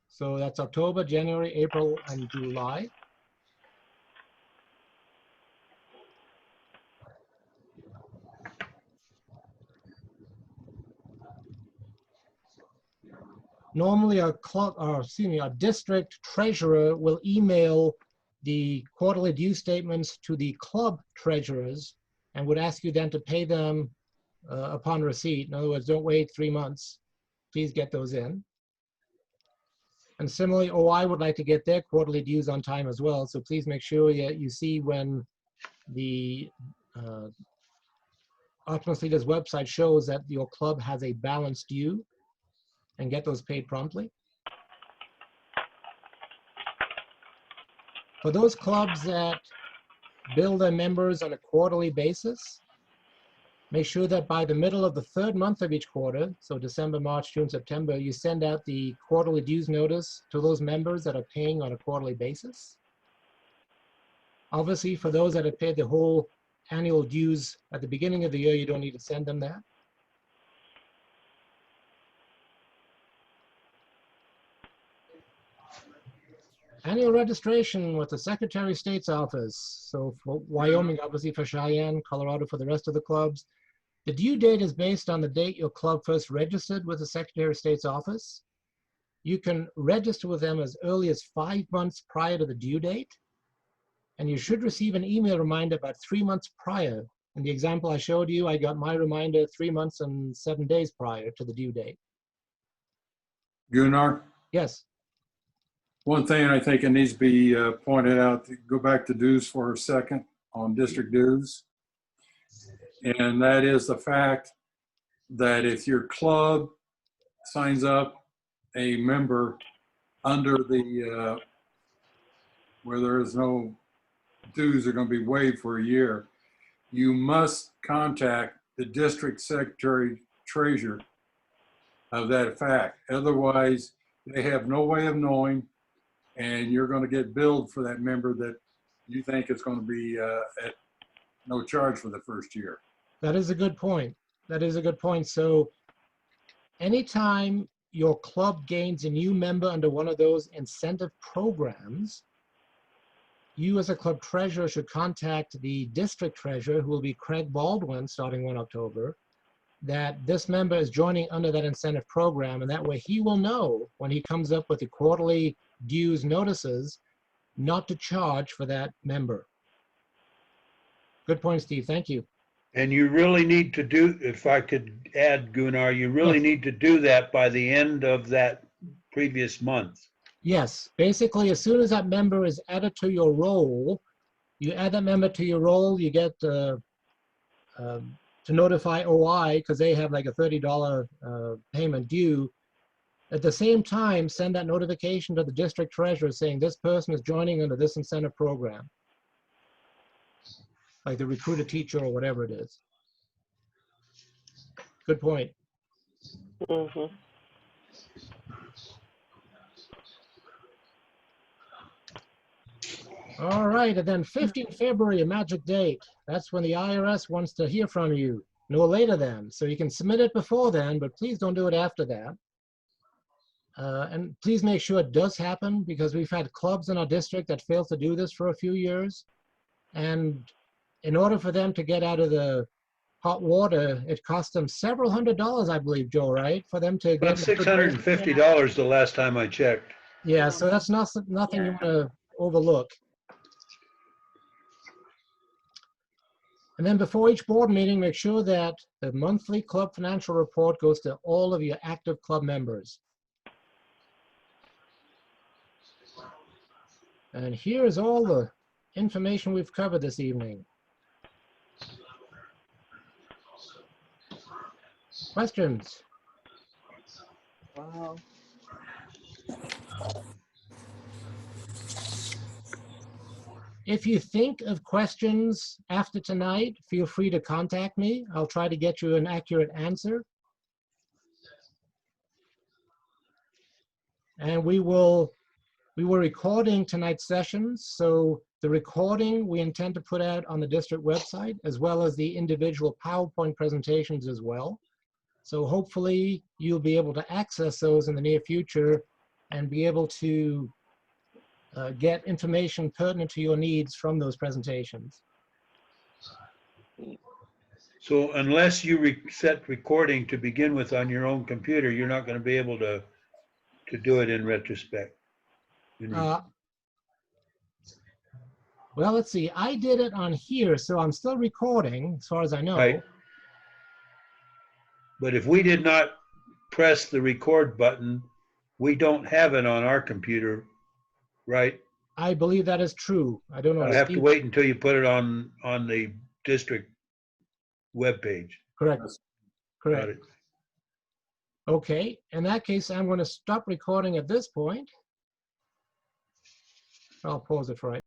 So that's October, January, April, and July. Normally a district treasurer will email the quarterly due statements to the club treasurers and would ask you then to pay them upon receipt. In other words, don't wait 3 months. Please get those in. And similarly, OI would like to get their quarterly dues on time as well. So please make sure you see when the Optimist Leaders website shows that your club has a balance due, and get those paid promptly. For those clubs that bill their members on a quarterly basis, make sure that by the middle of the 3rd month of each quarter, so December, March, June, September, you send out the quarterly dues notice to those members that are paying on a quarterly basis. Obviously, for those that have paid the whole annual dues at the beginning of the year, you don't need to send them that. Annual registration with the Secretary of State's office. So for Wyoming, obviously for Cheyenne, Colorado for the rest of the clubs. The due date is based on the date your club first registered with the Secretary of State's office. You can register with them as early as 5 months prior to the due date. And you should receive an email reminder about 3 months prior. In the example I showed you, I got my reminder 3 months and 7 days prior to the due date. Gunnar, Yes. one thing I think it needs to be pointed out, to go back to dues for a second on district dues. And that is the fact that if your club signs up a member under the, where there is no dues are going to be waived for a year, you must contact the district secretary treasurer of that fact. Otherwise, they have no way of knowing, and you're going to get billed for that member that you think is going to be at no charge for the first year. That is a good point. That is a good point. So anytime your club gains a new member under one of those incentive programs, you as a club treasurer should contact the district treasurer, who will be Craig Baldwin, starting 1 October, that this member is joining under that incentive program, and that way he will know when he comes up with the quarterly dues notices not to charge for that member. Good point, Steve. Thank you. And you really need to do, if I could add, Gunnar, you really Yes. need to do that by the end of that previous month. Yes, basically, as soon as that member is added to your roll, you add that member to your roll, you get to notify OI, because they have like a $30 payment due. At the same time, send that notification to the district treasurer saying this person is joining under this incentive program, like the recruiter teacher or whatever it is. Good point. Mhm. All right, and then 15 February, a magic date. That's when the IRS wants to hear from you, no later than. So you can submit it before then, but please don't do it after that. And please make sure it does happen, because we've had clubs in our district that failed to do this for a few years. And in order for them to get out of the hot water, it cost them several $100s, I believe, Joe, right? For them to About get. $650 the last time I checked. Yeah, so that's nothing you want to overlook. And then before each board meeting, make sure that the monthly club financial report goes to all of your active club members. And here's all the information we've covered this evening. Questions? Wow. If you think of questions after tonight, feel free to contact me. I'll try to get you an accurate answer. And we were recording tonight's sessions, so the recording we intend to put out on the district website, as well as the individual PowerPoint presentations as well. So hopefully you'll be able to access those in the near future and be able to get information pertinent to your needs from those presentations. So unless you set recording to begin with on your own computer, you're not going to be able to do it in retrospect. Well, let's see. I did it on here, so I'm still recording, as far as I know. Right. But if we did not press the record button, we don't have it on our computer, right? I believe that is true. I don't know. I have to wait until you put it on the district webpage. Correct. Correct. Got it. Okay. In that case, I'm going to stop recording at this point. I'll pause it for right